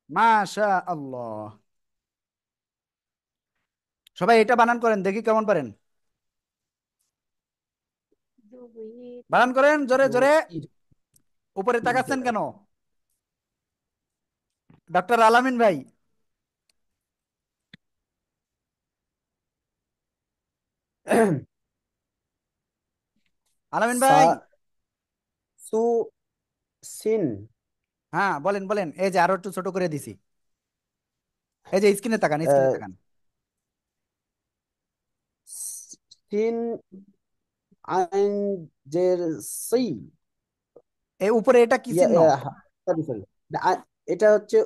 মাশা আল্লাহ। সবাই এটা বানান করেন দেখি কেমন পারেন, বানান করেন জোরে জোরে। উপরে তাকাচ্ছেন কেন ডক্টর আলামিন ভাই? আলামিন ভাই। সু সিন। হ্যাঁ বলেন বলেন, এই যে আরো একটু ছোট করে দিছি, এই যে স্ক্রিনে তাকান, স্ক্রিনে তাকান। সিন আইন জের সি। এই উপরে এটা কি চিহ্ন? সরি সরি, এটা হচ্ছে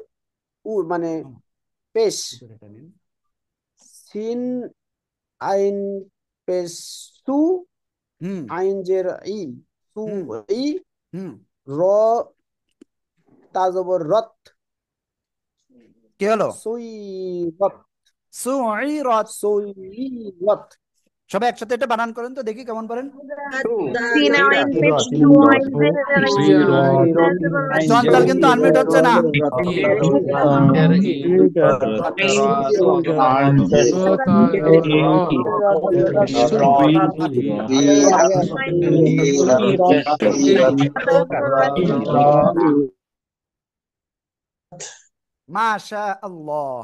উ মানে পেশ। সিন আইন পেশ সু, হুম আইন জের ই, সু হুম ই, হুম। র তা জবর রত, কি হলো? সুই রত, সুইরত। সুই রত। সবাই একসাথে এটা বানান করেন তো দেখি কেমন পারেন। চঞ্চল কিন্তু আনমিউট হচ্ছে না। মাশা আল্লাহ।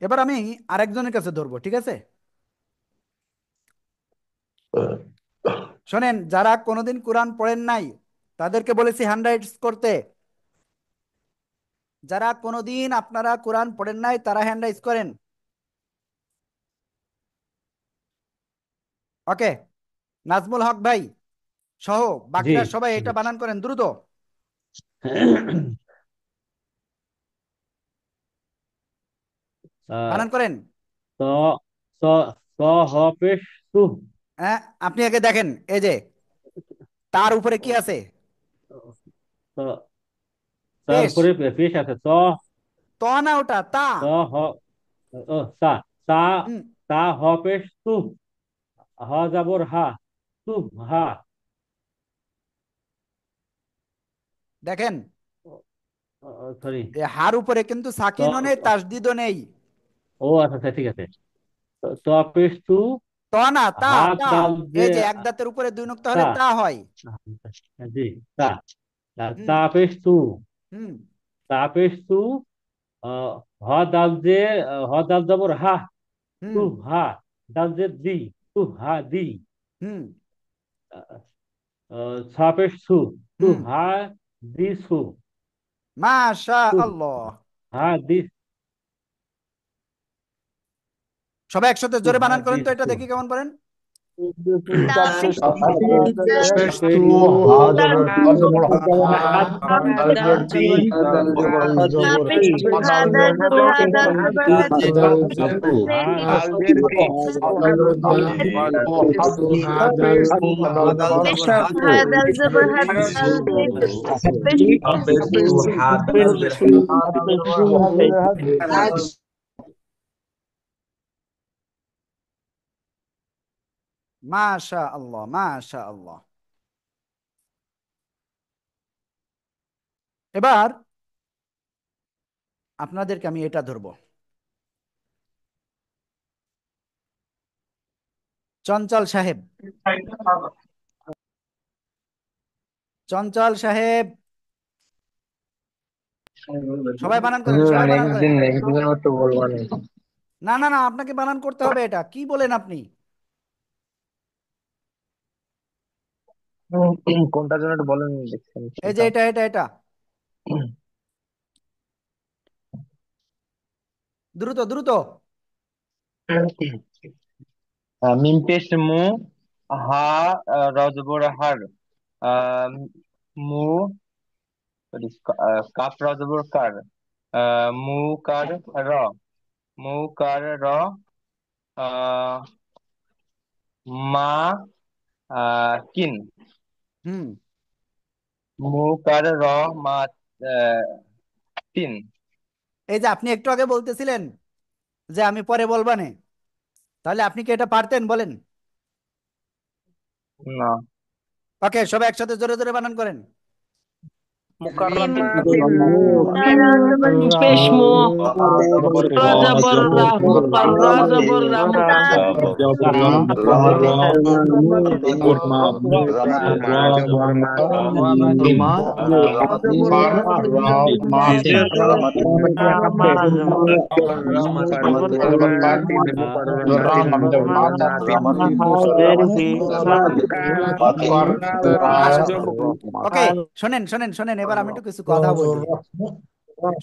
এবার আমি আরেকজনের কাছে ধরবো, ঠিক আছে? শোনেন, যারা কোনোদিন কোরআন পড়েন নাই তাদেরকে বলেছি হ্যান্ড রাইটস করতে। যারা কোনোদিন আপনারা কোরআন পড়েন নাই তারা হ্যান্ড রাইজ করেন। ওকে, নাজমুল হক ভাই সহ জি বাকিরা সবাই ঠিক এটা আছে। বানান করেন দ্রুত। বানান করেন। স স স হ পেশ সু। হ্যাঁ, আপনি আগে দেখেন, এই যে তার উপরে কি আছে? স- পেশ। তারপরে পেশ আছে ত না, ওটা তা। স হ সা সা হুম। তা হ পেশ সু। হ জবর হা সু হা। দেখেন, সরি। এই হার উপরে কিন্তু সাকিনও নেই, তাসদিদও নেই। ও আচ্ছা আচ্ছা, ঠিক আছে। ত পেশ তু। ত না, তা হা তা। দাল যে এই যে এক দাঁতের উপরে দুই নক্তা তা। হলে তা হয়। জি, তা। হুম। তা পেশ তু। হুম। তা পেশ তু। হ দাল যে হ দাল জবর হা হুম। তু হা। দাল যে দি তু হা দি। হুম। ছা পেশ সু তু হুম। হা দি সু। মাশা তু আল্লাহ। হা দি। সবাই একসাথে তু জোরে হা বানান দি করেন তো, এটা সু। দেখি কেমন পারেন। পেশতু হা জবর হা দাল জবর দি দাল জবর হা দাল হাদাল জে হা হাসু হাদাল দা পেশতু হাদাল هذا الزبر মাশা আল্লাহ, মাশা আল্লাহ। এবার আপনাদেরকে আমি এটা ধরবো। চঞ্চল সাহেব, চঞ্চল সাহেব, সবাই বানান করেন, সবাই বানান নেক্সট করেন। দিন মতো বলবো না। না না না, আপনাকে বানান করতে হবে। এটা কি বলেন আপনি? কোনটার জন্য একটু বলেন, দেখছেন এই যে সেটা। এটা এটা এটা, দ্রুত দ্রুত। মিম পেশ মু। হা রজবর হার। আহ, মু sorry, কাপ রজবর কার। মু কার র। মু কার র। আহ, মা কিন। হুম। মু কার র মা আহ, তিন। এই যে আপনি একটু আগে বলতেছিলেন যে আমি পরে বলবানে, তাহলে আপনি কি এটা পারতেন বলেন? না। ওকে, সবাই একসাথে জোরে জোরে বানান করেন। ميم هذا الزبر পেশমু র জবর রা র জবর রা মুকার। ওকে, শোনেন শোনেন শোনেন, এবার আমি একটু কিছু কথা বলি।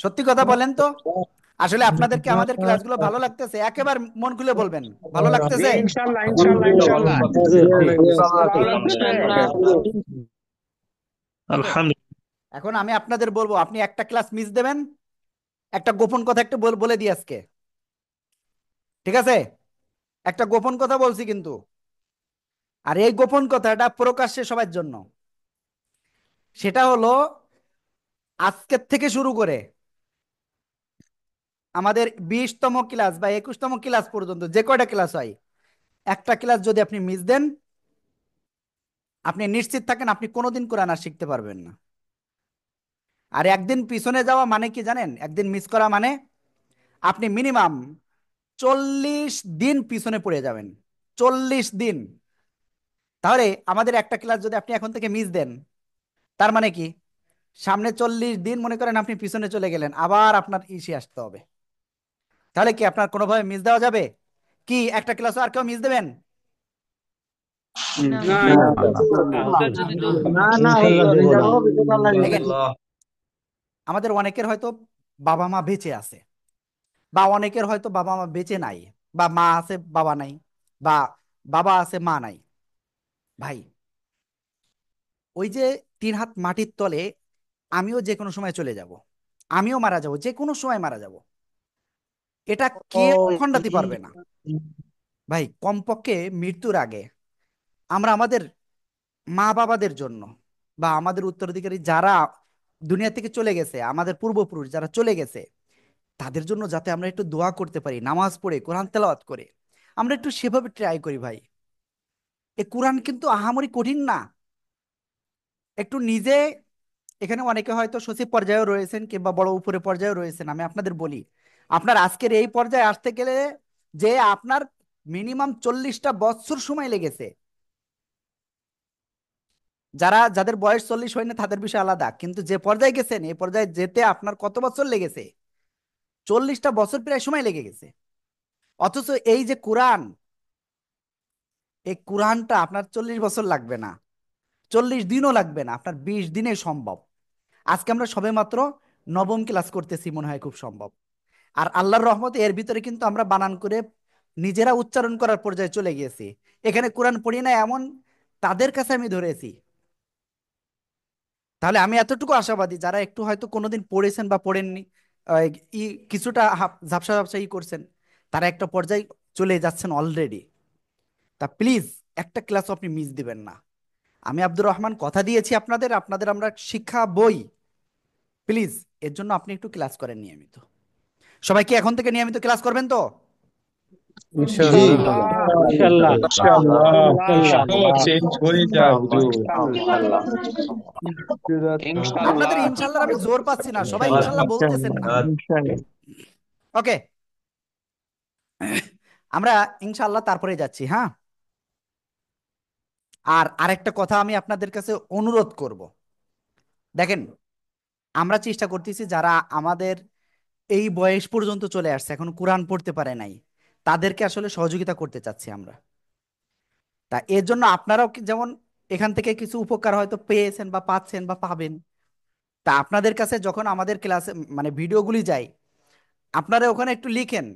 সত্যি কথা বলেন তো, আসলে আপনাদেরকে আমাদের ক্লাসগুলো ভালো লাগতেছে? একেবারে মন খুলে বলবেন, ভালো লাগতেছে? ইনশাল্লাহ ইনশাল্লাহ ইনশাল্লাহ। ভালো লাগতেছে। এখন আমি আপনাদের বলবো, আপনি একটা ক্লাস মিস দেবেন, একটা গোপন কথা একটু বলে দিই আজকে, ঠিক আছে? একটা গোপন কথা বলছি কিন্তু, আর এই গোপন কথাটা প্রকাশ্যে সবার জন্য। সেটা হলো, আজকের থেকে শুরু করে আমাদের 20তম ক্লাস বা 21তম ক্লাস পর্যন্ত যে কয়টা ক্লাস হয়, একটা ক্লাস যদি আপনি মিস দেন, আপনি নিশ্চিত থাকেন আপনি কোনোদিন কোরআন আর শিখতে পারবেন না। আর একদিন পিছনে যাওয়া মানে কি জানেন? একদিন মিস করা মানে আপনি মিনিমাম 40 দিন পিছনে পড়ে যাবেন। 40 দিন। তাহলে আমাদের একটা ক্লাস যদি আপনি এখন থেকে মিস দেন, তার মানে কি সামনে 40 দিন মনে করেন আপনি পিছনে চলে গেলেন, আবার আপনার ইসে আসতে হবে। তাহলে কি আপনার কোনোভাবে মিস দেওয়া যাবে? কি একটা ক্লাস আর কেউ মিস দেবেন? দেখেন, আমাদের অনেকের হয়তো বাবা মা বেঁচে আছে, বা অনেকের হয়তো বাবা মা বেঁচে নাই, বা মা আছে বাবা নাই, বা বাবা আছে মা নাই। ভাই, ওই যে 3 হাত মাটির তলে আমিও যে কোনো সময় চলে যাব, আমিও মারা যাব, যে কোনো সময় মারা যাব। এটা কেউ খণ্ডাতে পারবে না। ভাই কমপক্ষে মৃত্যুর আগে আমরা আমাদের মা বাবাদের জন্য বা আমাদের উত্তরাধিকারী যারা দুনিয়া থেকে চলে গেছে, আমাদের পূর্বপুরুষ যারা চলে গেছে, তাদের জন্য যাতে আমরা একটু দোয়া করতে পারি, নামাজ পড়ে কোরআন তেলাওয়াত করে আমরা একটু সেভাবে ট্রাই করি ভাই। এ কোরআন কিন্তু আহামরি কঠিন না। একটু নিজে, এখানে অনেকে হয়তো সচিব পর্যায়েও রয়েছেন কিংবা বড় উপরে পর্যায়েও রয়েছেন, আমি আপনাদের বলি, আপনার আজকের এই পর্যায়ে আসতে গেলে যে আপনার মিনিমাম 40টা বছর সময় লেগেছে। যাদের বয়স 40 হয়নি তাদের বিষয় আলাদা, কিন্তু যে পর্যায়ে গেছেন এই পর্যায়ে যেতে আপনার কত বছর লেগেছে? 40টা বছর প্রায় সময় লেগে গেছে। অথচ এই যে কোরআন, এই কোরআনটা আপনার 40 বছর লাগবে না, 40 দিনও লাগবে না, আপনার 20 দিনে সম্ভব। আজকে আমরা সবে মাত্র নবম ক্লাস করতেছি, মনে হয় খুব সম্ভব। আর আল্লাহর রহমতে এর ভিতরে কিন্তু আমরা বানান করে নিজেরা উচ্চারণ করার পর্যায়ে চলে গিয়েছি। এখানে কোরআন পড়ি না এমন তাদের কাছে আমি ধরেছি। তাহলে আমি এতটুকু আশাবাদী, যারা একটু হয়তো কোনোদিন পড়েছেন বা পড়েননি, আহ, ই কিছুটা ঝাপসা ঝাপসা করছেন, তারা একটা পর্যায়ে চলে যাচ্ছেন অলরেডি। তা প্লিজ একটা ক্লাস আপনি মিস দিবেন না। আমি আব্দুর রহমান কথা দিয়েছি আপনাদের, আপনাদের আমরা শিক্ষা বই, প্লিজ এর জন্য আপনি একটু ক্লাস করেন নিয়মিত। সবাই কি এখন থেকে নিয়মিত ক্লাস করবেন তো? জি ইনশাল্লাহ। ইনশাআল্লাহ ইনশাল্লাহ। চেঞ্জ হয়ে যায় হুজুর। ইনশাআল্লাহ। আপনাদের ইনশাআল্লাহ। ইনশাল্লাহ আমি জোর পাচ্ছি না, সবাই ইনশাল্লাহ বলতেছেন না। ওকে, আমরা ইনশাল্লাহ তারপরে যাচ্ছি। হ্যাঁ, আর আরেকটা কথা আমি আপনাদের কাছে অনুরোধ করব, দেখেন আমরা চেষ্টা করতেছি যারা আমাদের এই বয়স পর্যন্ত চলে আসছে এখন কোরআন পড়তে পারে নাই, তাদেরকে আসলে সহযোগিতা করতে চাচ্ছি আমরা। তা এর জন্য আপনারাও যেমন এখান থেকে কিছু উপকার হয়তো পেয়েছেন বা পাচ্ছেন বা পাবেন। তা আপনাদের কাছে যখন আমাদের ক্লাসে মানে ভিডিওগুলি যায়, আপনারা ওখানে একটু লিখেন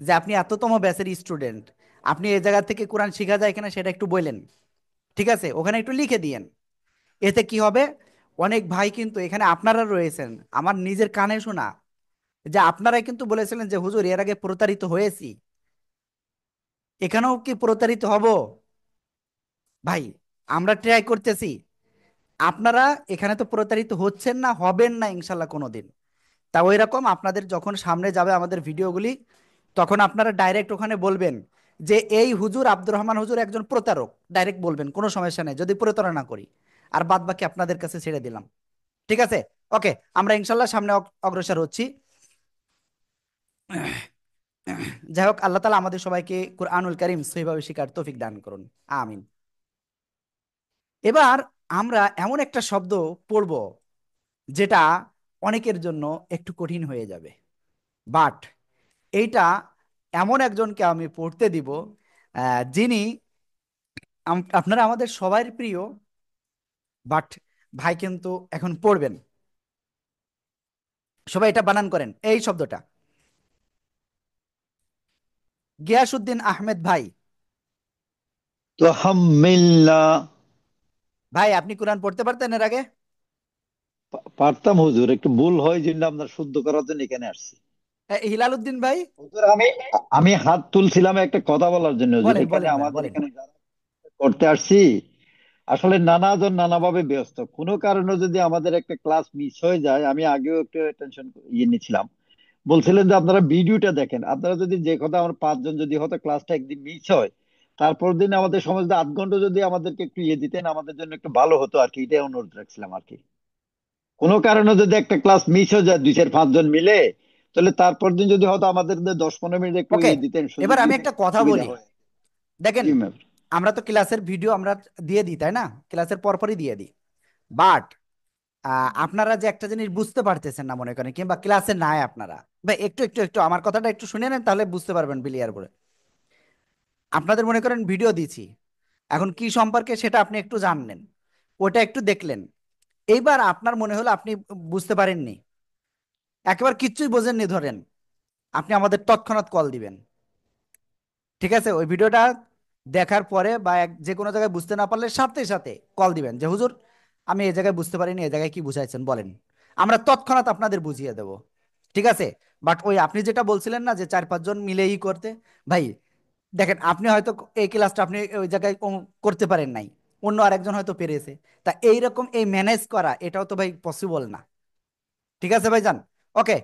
যে আপনি এততম ব্যাচের স্টুডেন্ট, আপনি এই জায়গা থেকে কোরআন শেখা যায় কিনা সেটা একটু বললেন। ঠিক আছে, ওখানে একটু লিখে দিয়েন। এতে কি হবে, অনেক ভাই কিন্তু এখানে আপনারা রয়েছেন, আমার নিজের কানে শোনা, যে আপনারাই কিন্তু বলেছিলেন যে হুজুর এর আগে প্রতারিত হয়েছি, এখানেও কি প্রতারিত হব? ভাই আমরা ট্রাই করতেছি, আপনারা এখানে তো প্রতারিত হচ্ছেন না, হবেন না ইনশাল্লাহ কোনোদিন। তা ওই রকম আপনাদের যখন সামনে যাবে আমাদের ভিডিওগুলি, তখন আপনারা ডাইরেক্ট ওখানে বলবেন যে এই হুজুর আব্দুর রহমান হুজুর একজন প্রতারক, ডাইরেক্ট বলবেন, কোনো সমস্যা নেই যদি প্রতারণা করি। আর বাদ বাকি আপনাদের কাছে ছেড়ে দিলাম। ঠিক আছে, ওকে, আমরা ইনশাল্লাহ সামনে অগ্রসর হচ্ছি। যাই হোক, আল্লাহ তালা আমাদের সবাইকে কুরআনুল কারীম সহিভাবে শিখার তৌফিক দান করুন, আমিন। এবার আমরা এমন একটা শব্দ পড়ব যেটা অনেকের জন্য একটু কঠিন হয়ে যাবে, বাট এইটা এমন একজনকে আমি পড়তে দিব যিনি আপনারা আমাদের সবার প্রিয়, বাট ভাই কিন্তু এখন পড়বেন। সবাই এটা বানান করেন এই শব্দটা, গিয়াসউদ্দিন আহমেদ ভাই। তাহাম্মিলনা। ভাই আপনি কোরআন পড়তে পারতেন এর আগে? পারতাম হুজুর, একটু ভুল হয় জন্য আপনার শুদ্ধ করার জন্য এখানে আসছি। হিলাল উদ্দিন ভাই, হুজুর আমি আমি হাত তুলছিলাম একটা কথা বলার জন্য হুজুর। বলেন এখানে বলেন ভাই আমাদের বলেন। এখানে যারা করতে আসছি, আসলে নানাজন নানাভাবে ব্যস্ত। কোনো কারণে যদি আমাদের একটা ক্লাস মিস হয়ে যায়, আমি আগেও একটু টেনশন নিয়েছিলাম, বলছিলেন যে আপনারা ভিডিওটা দেখেন। আপনারা যদি যে কথা আমরা পাঁচজন যদি হয়তো ক্লাসটা একদিন মিস হয়, তারপর দিন আমাদের সময় যদি 8 ঘন্টা যদি আমাদেরকে একটু দিতেন, আমাদের জন্য একটু ভালো হতো আর কি। এটাই অনুরোধ রাখছিলাম আর কি। কোনো কারণে যদি একটা ক্লাস মিস হয়ে যায় 2 4 5 জন মিলে, তাহলে তারপর দিন যদি হয়তো আমাদের 10 15 মিনিট একটু ওকে, দিতেন, সুযোগ এবার আমি দিতেন, একটা কথা সুবিধা বলি, হয়। দেখেন জি ম্যাম। আমরা তো ক্লাসের ভিডিও আমরা দিয়ে দিই তাই না, ক্লাসের পরপরই দিয়ে দিই, বাট আপনারা যে একটা জিনিস বুঝতে পারতেছেন না মনে করেন, কিংবা ক্লাসে নাই আপনারা, ভাই একটু একটু একটু আমার কথাটা একটু শুনে নেন, তাহলে বুঝতে পারবেন ক্লিয়ার করে। আপনাদের মনে করেন ভিডিও দিছি, এখন কি সম্পর্কে সেটা আপনি একটু জানলেন, ওটা একটু দেখলেন, এইবার আপনার মনে হলো আপনি বুঝতে পারেননি, একেবারে কিচ্ছুই বোঝেননি ধরেন, আপনি আমাদের তৎক্ষণাৎ কল দিবেন। ঠিক আছে, ওই ভিডিওটা দেখার পরে বা যে কোনো জায়গায় বুঝতে না পারলে সাথে সাথে কল দিবেন যে হুজুর আমি এই জায়গায় বুঝতে পারিনি, এই জায়গায় কি বুঝাইছেন বলেন, আমরা তৎক্ষণাৎ আপনাদের বুঝিয়ে দেব। ঠিক আছে, বাট ওই আপনি যেটা বলছিলেন না যে 4 5 জন মিলেই করতে, ভাই দেখেন আপনি হয়তো এই ক্লাসটা আপনি ওই জায়গায় করতে পারেন নাই, অন্য আরেকজন হয়তো পেরেছে। তা এইরকম এই ম্যানেজ করা এটাও তো ভাই পসিবল না। ঠিক আছে ভাইজান। ওকে,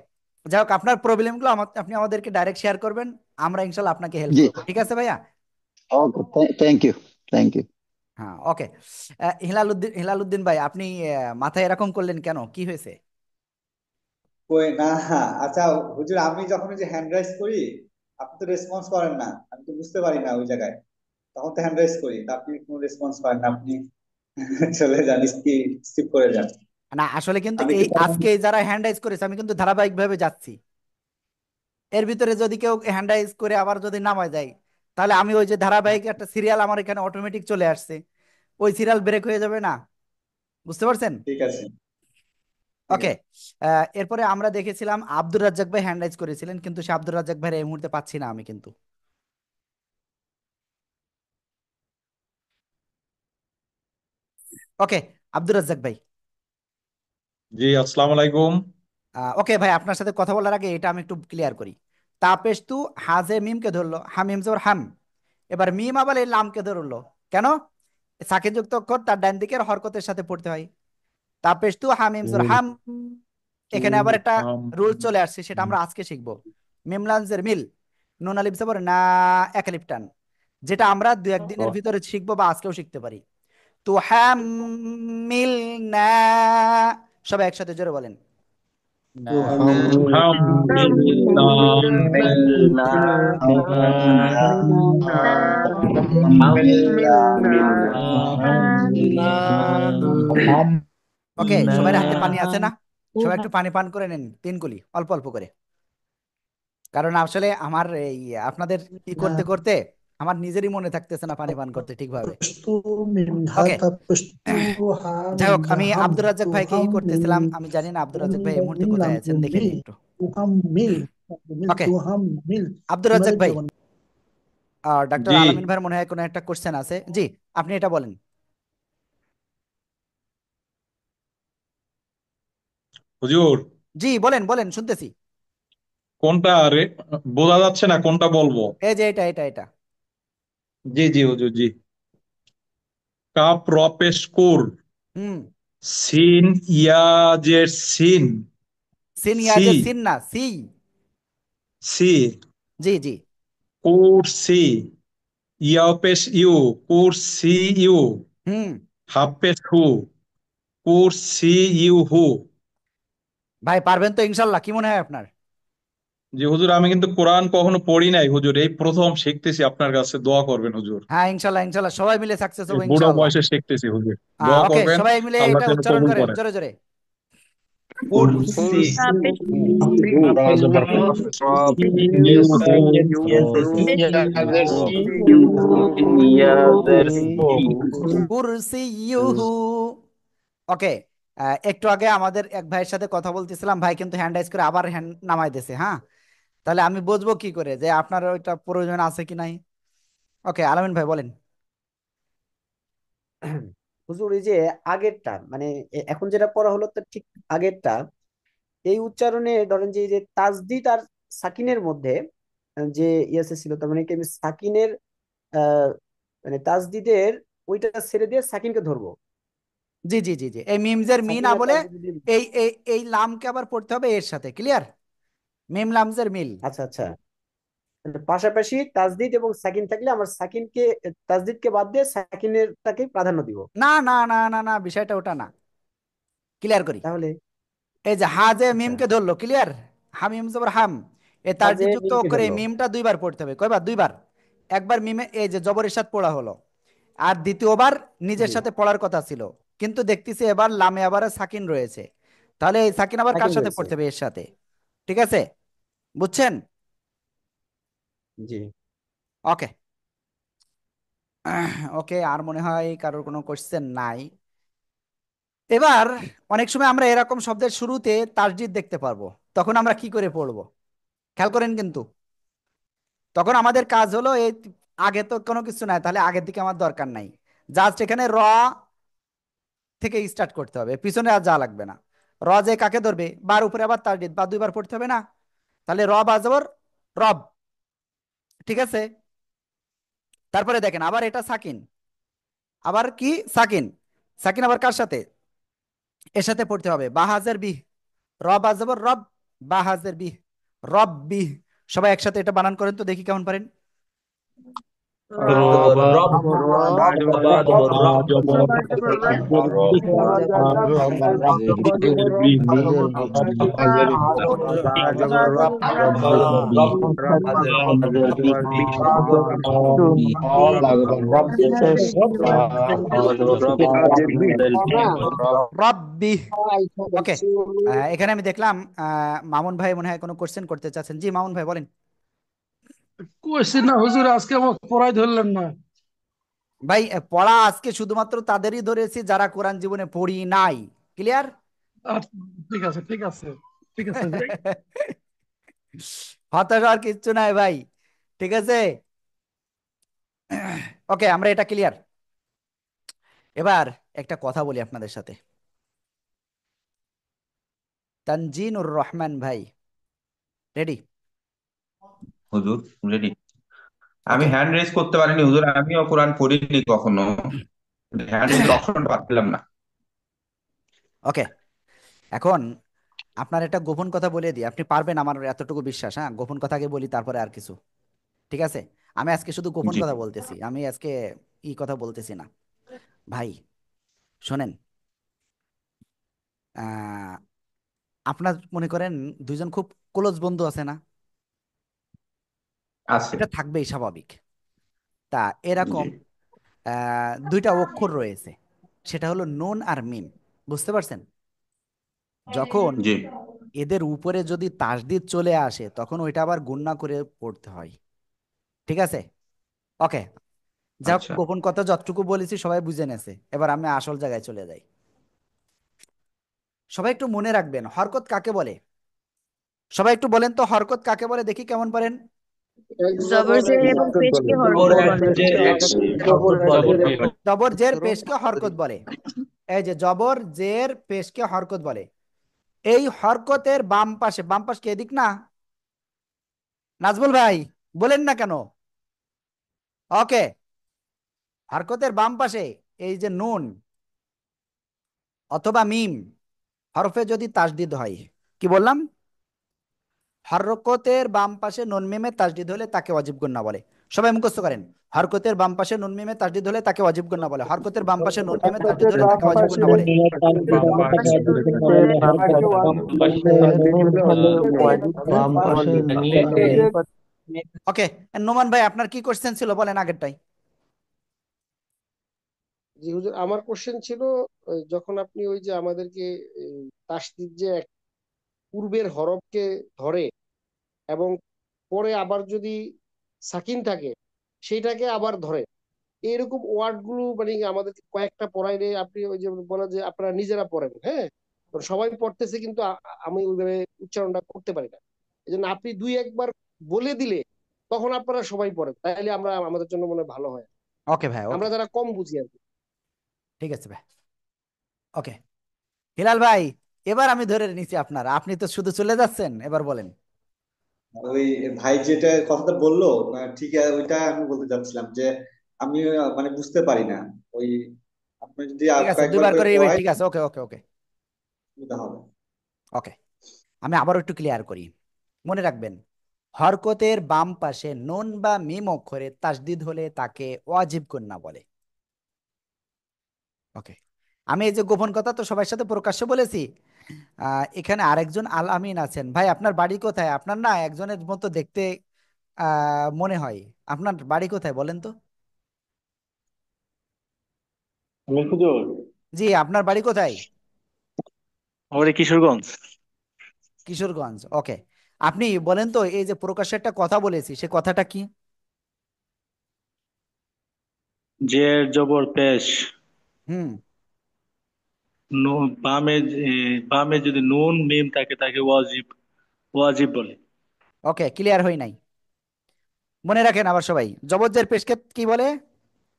যাই হোক আপনার প্রবলেমগুলো আপনি আমাদেরকে ডাইরেক্ট শেয়ার করবেন, আমরা ইনশাল্লাহ আপনাকে হেল্প জি, করবো। ঠিক আছে ভাইয়া? ওকে, থ্যাংক ইউ, থ্যাংক ইউ। হ্যাঁ ওকে। হিলালুদ্দিন ভাই, আপনি মাথায় এরকম করলেন কেন, কি হয়েছে? কই না। আচ্ছা হুজুর, আমি যখন ওই যে হ্যান্ড রাইজ করি আপনি তো রেসপন্স করেন না, আমি তো বুঝতে পারি না ওই জায়গায়। তখন তো হ্যান্ড রাইজ করি তা আপনি কোনো রেসপন্স করেন না, আপনি চলে যান, স্কিপ করে যান। না আসলে কিন্তু আমি এই একটু তখন আজকে যারা হ্যান্ড রাইজ করেছে আমি কিন্তু ধারাবাহিকভাবে যাচ্ছি, এর ভিতরে যদি কেউ হ্যান্ড রাইজ করে আবার যদি নামায় যায়, তাহলে আমি ওই যে ধারাবাহিক একটা সিরিয়াল আমার এখানে অটোমেটিক চলে আসছে, ওই সিরিয়াল ব্রেক হয়ে যাবে না? বুঝতে পারছেন? ঠিক আছে, ঠিক ওকে। আছে। এরপরে আমরা দেখেছিলাম আব্দুর রাজ্জাক ভাই হ্যান্ড রাইজ করেছিলেন, কিন্তু সে আব্দুর রাজ্জাক ভাই এই মুহূর্তে পাচ্ছি না আমি কিন্তু। ওকে, আব্দুর রাজ্জাক ভাই। জি, আসসালামু আলাইকুম। ওকে ভাই, আপনার সাথে কথা বলার আগে এটা আমি একটু ক্লিয়ার করি। তাপেস্তু হাজে মিমকে ধরলো, হামিম জবর হাম। এবার মিম আবার এই লামকে ধরলো, কেন? সাকিন যুক্ত অক্ষর তার ডান দিকের হরকতের সাথে পড়তে হয়। তাপেস্তু হামিম জবর হাম। এখানে আবার একটা রুল চলে আসছে, সেটা আমরা আজকে শিখবো। মিম লামজের মিল, নুন আলিফ জবর না, এক আলিফ টান, যেটা আমরা দু একদিনের ভিতরে শিখবো বা আজকেও শিখতে পারি। তো হ্যাম মিল না, সবাই একসাথে জোরে বলেন। আলহামদুলিল্লাহ। ওকে, সবার হাতে পানি আছে না? সবাই একটু পানি পান করে নেন, 3 কুলি অল্প অল্প করে। কারণ আসলে আমার এই আপনাদের কি করতে করতে আমার নিজেরই মনে থাকতেছে না পানি পান করতে ঠিকভাবে। ওকে, যাই হোক আমি আব্দুর রাজ্জাক ভাইকে ই করতেছিলাম, আমি জানি না আব্দুর রাজ্জাক ভাই এই মুহূর্তে কোথায় আছেন, দেখে নিই একটু। ওকে, আব্দুর রাজ্জাক ভাই, ডাক্তার জি আলামিন ভাইয়ের মনে হয় কোনো একটা কোশ্চেন আছে, জি আপনি এটা বলেন। হুজুর, জি বলেন বলেন, শুনতেছি। কোনটা বোঝা যাচ্ছে না, কোনটা বলবো? এই যে এটা এটা এটা। জি জি হুজুর, জি। কাপ রপেশকুর, হুম। সিন ইয়াজের সিন, সিন সি ইয়াজের সিন না, সি। সি জি জি। কুরসি, ইয়াপেশ you, Kursi you, hmm. হাফেশ who, Kursi you who. ভাই পারবেন তো ইনশাল্লাহ, কি মনে হয় আপনার? জি হুজুর, আমি কিন্তু কোরআন কখনো পড়ি নাই হুজুর, এই প্রথম শিখতেছি, আপনার কাছে দোয়া করবেন হুজুর। হ্যাঁ ইনশাল্লাহ ইনশাল্লাহ, সবাই মিলে সাকসেস এই হবো বুড়ো ইনশাল্লাহ। বয়সে শিখতেছি হুজুর, দোয়া ওকে, করবেন, সবাই মিলে আল্লাহ এটা যেন উচ্চারণ কবুল করেন করেন। জোরে জোরে। কুরসি কুরসিয়ুহু। ওকে, একটু আগে আমাদের এক ভাইয়ের সাথে কথা বলতেছিলাম, ভাই কিন্তু হ্যান্ড রাইজ করে আবার হ্যান্ড নামাই দিয়েছে। হ্যাঁ, তাহলে আমি বুঝবো কি করে যে আপনার ওইটা প্রয়োজন আছে কি নাই? ওকে, আলামিন ভাই বলেন। হুজুর এই যে আগেরটা মানে এখন যেটা পড়া হলো তার ঠিক আগেরটা, এই উচ্চারণে ধরেন যে এই যে তাসদিদ আর সাকিনের মধ্যে যে ইয়াসে ছিল, তার মানে কি আমি সাকিনের আহ মানে তাসদিদের ওইটা ছেড়ে দিয়ে সাকিনকে ধরবো? জি জি জি জি, এই মিমজের মি না সাকিনের বলে তাসদিদ দিয়ে- এই লামকে আবার পড়তে হবে এর সাথে, ক্লিয়ার? মিম লামজের মিল। আচ্ছা আচ্ছা, মানে পাশাপাশি তাসদিদ এবং সাকিন থাকলে আমার সাকিনকে তাসদিদকে বাদ দিয়ে সাকিনেরটাকে প্রাধান্য দিব। না না না না না, বিষয়টা ওটা না, ক্লিয়ার করি। তাহলে এই যে হা যে আচ্ছা, মিমকে ধরলো, ক্লিয়ার? হামিম জবর হাম, এ তার কাজে যুক্ত মিমকে করে এই ধরলো। মিমটা দুইবার পড়তে হবে। কয়বার? দুইবার। একবার মিমে এই যে জবরের সাথে পড়া হলো, আর দ্বিতীয়বার নিজের জি, সাথে পড়ার কথা ছিল, কিন্তু দেখতেছি এবার লামে আবার সাকিন রয়েছে, তাহলে এই সাকিন আবার কার সাকিন সাথে রয়েছে। পড়তে হবে? এর সাথে। ঠিক আছে, বুঝছেন? জি, ওকে। ওকে, আর মনে হয় কারোর কোনো কোশ্চেন নাই। এবার অনেক সময় আমরা এরকম শব্দের শুরুতে তাসদিদ দেখতে পারবো, তখন আমরা কি করে পড়বো? খেয়াল করেন কিন্তু। তখন আমাদের কাজ হলো এই, আগে তো কোনো কিছু নাই, তাহলে আগের দিকে আমার দরকার নাই, জাস্ট এখানে র থেকে স্টার্ট করতে হবে, পিছনে আর যা লাগবে না। র যে কাকে ধরবে, বার উপরে আবার তাসদিদ, বা দুইবার পড়তে হবে না? তাহলে র বা জবর রব। ঠিক আছে, তারপরে দেখেন আবার এটা সাকিন, আবার কি সাকিন, সাকিন আবার কার সাথে, এর সাথে পড়তে হবে বাহাজের বিহ, রব আজবর রব, বাহাজের বিহ, রব বিহ। সবাই একসাথে এটা বানান করেন তো দেখি কেমন পারেন। রব রব্বি। ওকে, এখানে আমি দেখলাম মামুন ভাই মনে হয় কোনো কোশ্চেন করতে চাচ্ছেন। জি মামুন ভাই বলেন। কোয়েশ্চেন না হুজুর, আজকে আমার পড়াই ধরলেন না। ভাই পড়া আজকে শুধুমাত্র তাদেরই ধরেছি যারা কোরআন জীবনে পড়ি নাই। ক্লিয়ার? ঠিক আছে ঠিক আছে ঠিক আছে যাই। হতাশ আর কিচ্ছু নাই ভাই, ঠিক আছে। ওকে, আমরা এটা ক্লিয়ার। এবার একটা কথা বলি আপনাদের সাথে। তানজিনুর রহমান ভাই রেডি? হুজুর রেডি। আমি ওকে হ্যান্ড রেজ করতে পারিনি হুজুর, আমিও কোরআন পড়িনি কখনো, হ্যান্ড রেজ অপশনটা পাচ্ছিলাম না। ওকে, এখন আপনার একটা গোপন কথা বলে দিই, আপনি পারবেন আমার এতটুকু বিশ্বাস। হ্যাঁ, গোপন কথা আগে বলি তারপরে আর কিছু, ঠিক আছে? আমি আজকে শুধু গোপন জি কথা বলতেছি, আমি আজকে কথা বলতেছি না। ভাই শোনেন, আহ, আপনার মনে করেন দুইজন খুব ক্লোজ বন্ধু আছে না? আছে। এটা থাকবেই স্বাভাবিক। তা জি এরকম দুইটা অক্ষর রয়েছে, সেটা হলো নুন আর মিম। বুঝতে পারছেন? যখন জি এদের উপরে যদি তাসদিদ চলে আসে তখন ওইটা আবার গুণনা করে পড়তে হয়, ঠিক আছে? ওকে, যাক, আচ্ছা। গোপন কথা যতটুকু বলেছি সবাই বুঝে নেছে। এবার আমি আসল জায়গায় চলে যাই। সবাই একটু মনে রাখবেন হরকত কাকে বলে। সবাই একটু বলেন তো হরকত কাকে বলে, দেখি কেমন পারেন। জবর জের এবং পেশকে হরকত বলে। জবর জের পেশকে হরকত বলে। এই যে জবর জের পেশকে হরকত বলে। এই হরকতের বাম পাশে, বাম পাশ কি এদিক না? নাজমুল ভাই বলেন না কেন? ওকে, হরকতের বাম পাশে এই যে নুন অথবা মিম হরফে যদি তাসদিদ হয়, কি বললাম? হরকতের বাম পাশে নুন মিমে তাসদিদ হলে তাকে ওয়াজিব গুন্না বলে। সবাই মুখস্থ করেন, হরকতের বাম পাশে নুন মিমে তাসদিদ হলে তাকে ওয়াজিব গুন্না বলে। হরকতের বাম পাশে নুন মিমে তাসদিদ হলে তাকে ওয়াজিব গুন্না বলে। ওকে, নোমান ভাই আপনার কি কোশ্চেন ছিল বলেন আগেরটাই। জি হুজুর, আমার কোশ্চেন ছিল যখন আপনি ওই যে আমাদেরকে তাসদিদ যে পূর্বের হরফকে ধরে এবং পরে আবার যদি সাকিন থাকে সেটাকে আবার ধরে, এরকম ওয়ার্ড গুলো মানে আমাদের কয়েকটা পড়াইলে আপনি ওই যে বলে যে আপনারা নিজেরা পড়েন, হ্যাঁ, তো সবাই পড়তেছে কিন্তু আমি ওইভাবে উচ্চারণটা করতে পারি না। এই জন্য আপনি দুই একবার বলে দিলে তখন আপনারা সবাই পড়েন, তাইলে আমরা আমাদের জন্য মনে হয় ভালো হয়, ওকে ভাই, আমরা ওকে, যারা কম বুঝি আর কি। ঠিক আছে ভাই। ওকে, হিলাল ভাই এবার আমি ধরে নিছি আপনার, আপনি তো শুধু চলে যাচ্ছেন, এবার বলেন। ওই ভাই যেটা কথাটা বললো, ঠিক আছে, ওইটা আমি বলতে চাচ্ছিলাম যে আমি মানে বুঝতে পারি না। ওই আপনি যদি ঠিক আছে, কয়েকবার দুইবার করে করে রিপিট, পড়াই ঠিক আছে, ওকে ওকে ওকে সুবিধা হবে। ওকে। আমি আবারও একটু ক্লিয়ার করি, মনে রাখবেন হরকতের বাম পাশে নুন বা মিম অক্ষরে তাসদিদ হলে তাকে ওয়াজিব গুন্না বলে। ওকে, আমি এই যে গোপন কথা তো সবার সাথে প্রকাশ্য বলেছি। এখানে আরেকজন আল আমিন আছেন। ভাই আপনার বাড়ি কোথায়? আপনার না একজনের মতো দেখতে মনে হয়। আপনার বাড়ি কোথায় বলেন তো? আমি হুজুর, জি, আপনার বাড়ি কোথায়? আমাদের কিশোরগঞ্জ। কিশোরগঞ্জ। ওকে, আপনি বলেন তো এই যে প্রকাশ্যে একটা কথা বলেছি সে কথাটা কি? জের জবর পেশ, হুম, বামে বামে যদি নুন মিম থাকে তাকে ওয়াজিব ওয়াজিব বলে। ওকে, ক্লিয়ার হই নাই? মনে রাখেন আবার সবাই, জবরজের পেশকে কি বলে?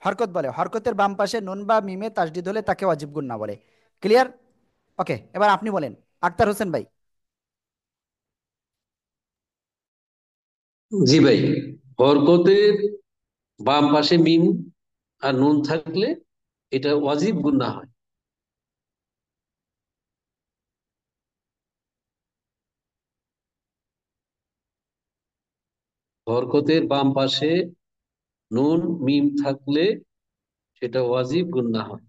হরকত বলে। হরকতের বাম পাশে নুন বা মিমে তাসদিদ হলে তাকে ওয়াজিব গুন্না বলে। ক্লিয়ার? ওকে, এবার আপনি বলেন, আক্তার হোসেন ভাই। জি ভাই, হরকতের বাম পাশে মিম আর নুন থাকলে এটা ওয়াজিব গুন্না হয়। হরকতের বাম পাশে নুন মিম থাকলে সেটা ওয়াজিব গুন্না হয়।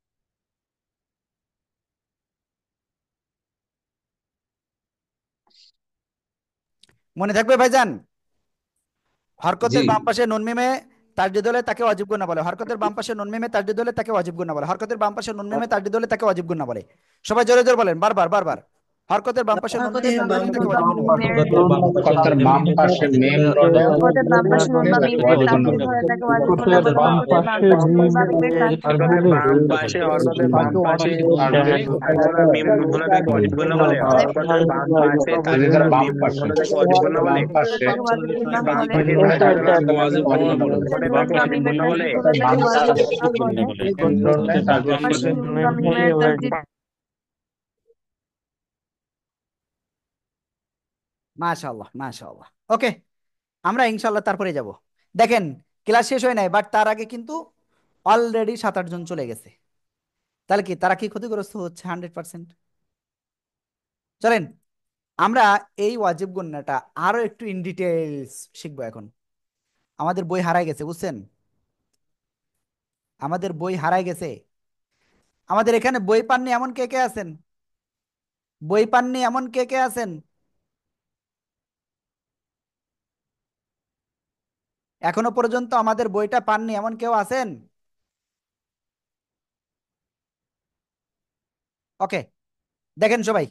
মনে থাকবে ভাইজান? জি হরকতের বাম পাশে নুন মিমে তাসদিদ হলে তাকে ওয়াজিব গুন্না বলে। হরকতের বাম পাশে নুন মিমে তাসদিদ হলে তাকে ওয়াজিব গুন্না বলে। হরকতের বাম পাশে নুন মিমে তাসদিদ হলে তাকে ওয়াজিব গুন্না বলে। সবাই জোরে জোরে বলেন, বারবার বারবার। হরকতের বাম পাশে নুন মিমে হরকতের তাসদিদ বাম হলে তাকে ওয়াজিব গুন্না বলে। হরকতের বাম পাশে মেম রজা হরকতের বাম পাশে নুন বা মিম দিয়ে তাসদিদ হলে তাকে ওয়াজিব গুন্না বলে। হরকতের বাম পাশে নুন বা মিমে তাসদিদ হলে হরকতের বাম পাশে হরকতের বাম পাশে তাসদিদের মিম নুন হলে তাকে ওয়াজিব গুন্না বলে। হরকতের বাম পাশে তাসদিদের বাম মিম নুন পাশে হলে তাকে ওয়াজিব গুন্না বলে। বাম পাশে তাকে ওয়াজিব গুন্না বলে। ওয়াজিব গুন্না বলে। হরকতের বাম বা মিমে তাসদিদ হলে তাকে ওয়াজিব গুন্না বলে। বাম পাশে নুন বা মিমের তাসদিদ মাশাআল্লাহ মাশাআল্লাহ। ওকে, আমরা ইনশাআল্লাহ তারপরে যাব। দেখেন, ক্লাস শেষ হয় নাই, বাট তার আগে কিন্তু অলরেডি 7-8 জন চলে গেছে। তাহলে কি তারা কি ক্ষতিগ্রস্ত হচ্ছে? 100%। চলেন আমরা এই ওয়াজিব গুন্নাটা আরো একটু ইন ডিটেইলস শিখবো এখন। আমাদের বই হারাই গেছে, বুঝছেন? আমাদের বই হারাই গেছে। আমাদের এখানে বই পাননি এমন কে কে আছেন? বই পাননি এমন কে কে আছেন? এখনো পর্যন্ত আমাদের বইটা পাননি এমন কেউ আছেন? ওকে, দেখেন সবাই,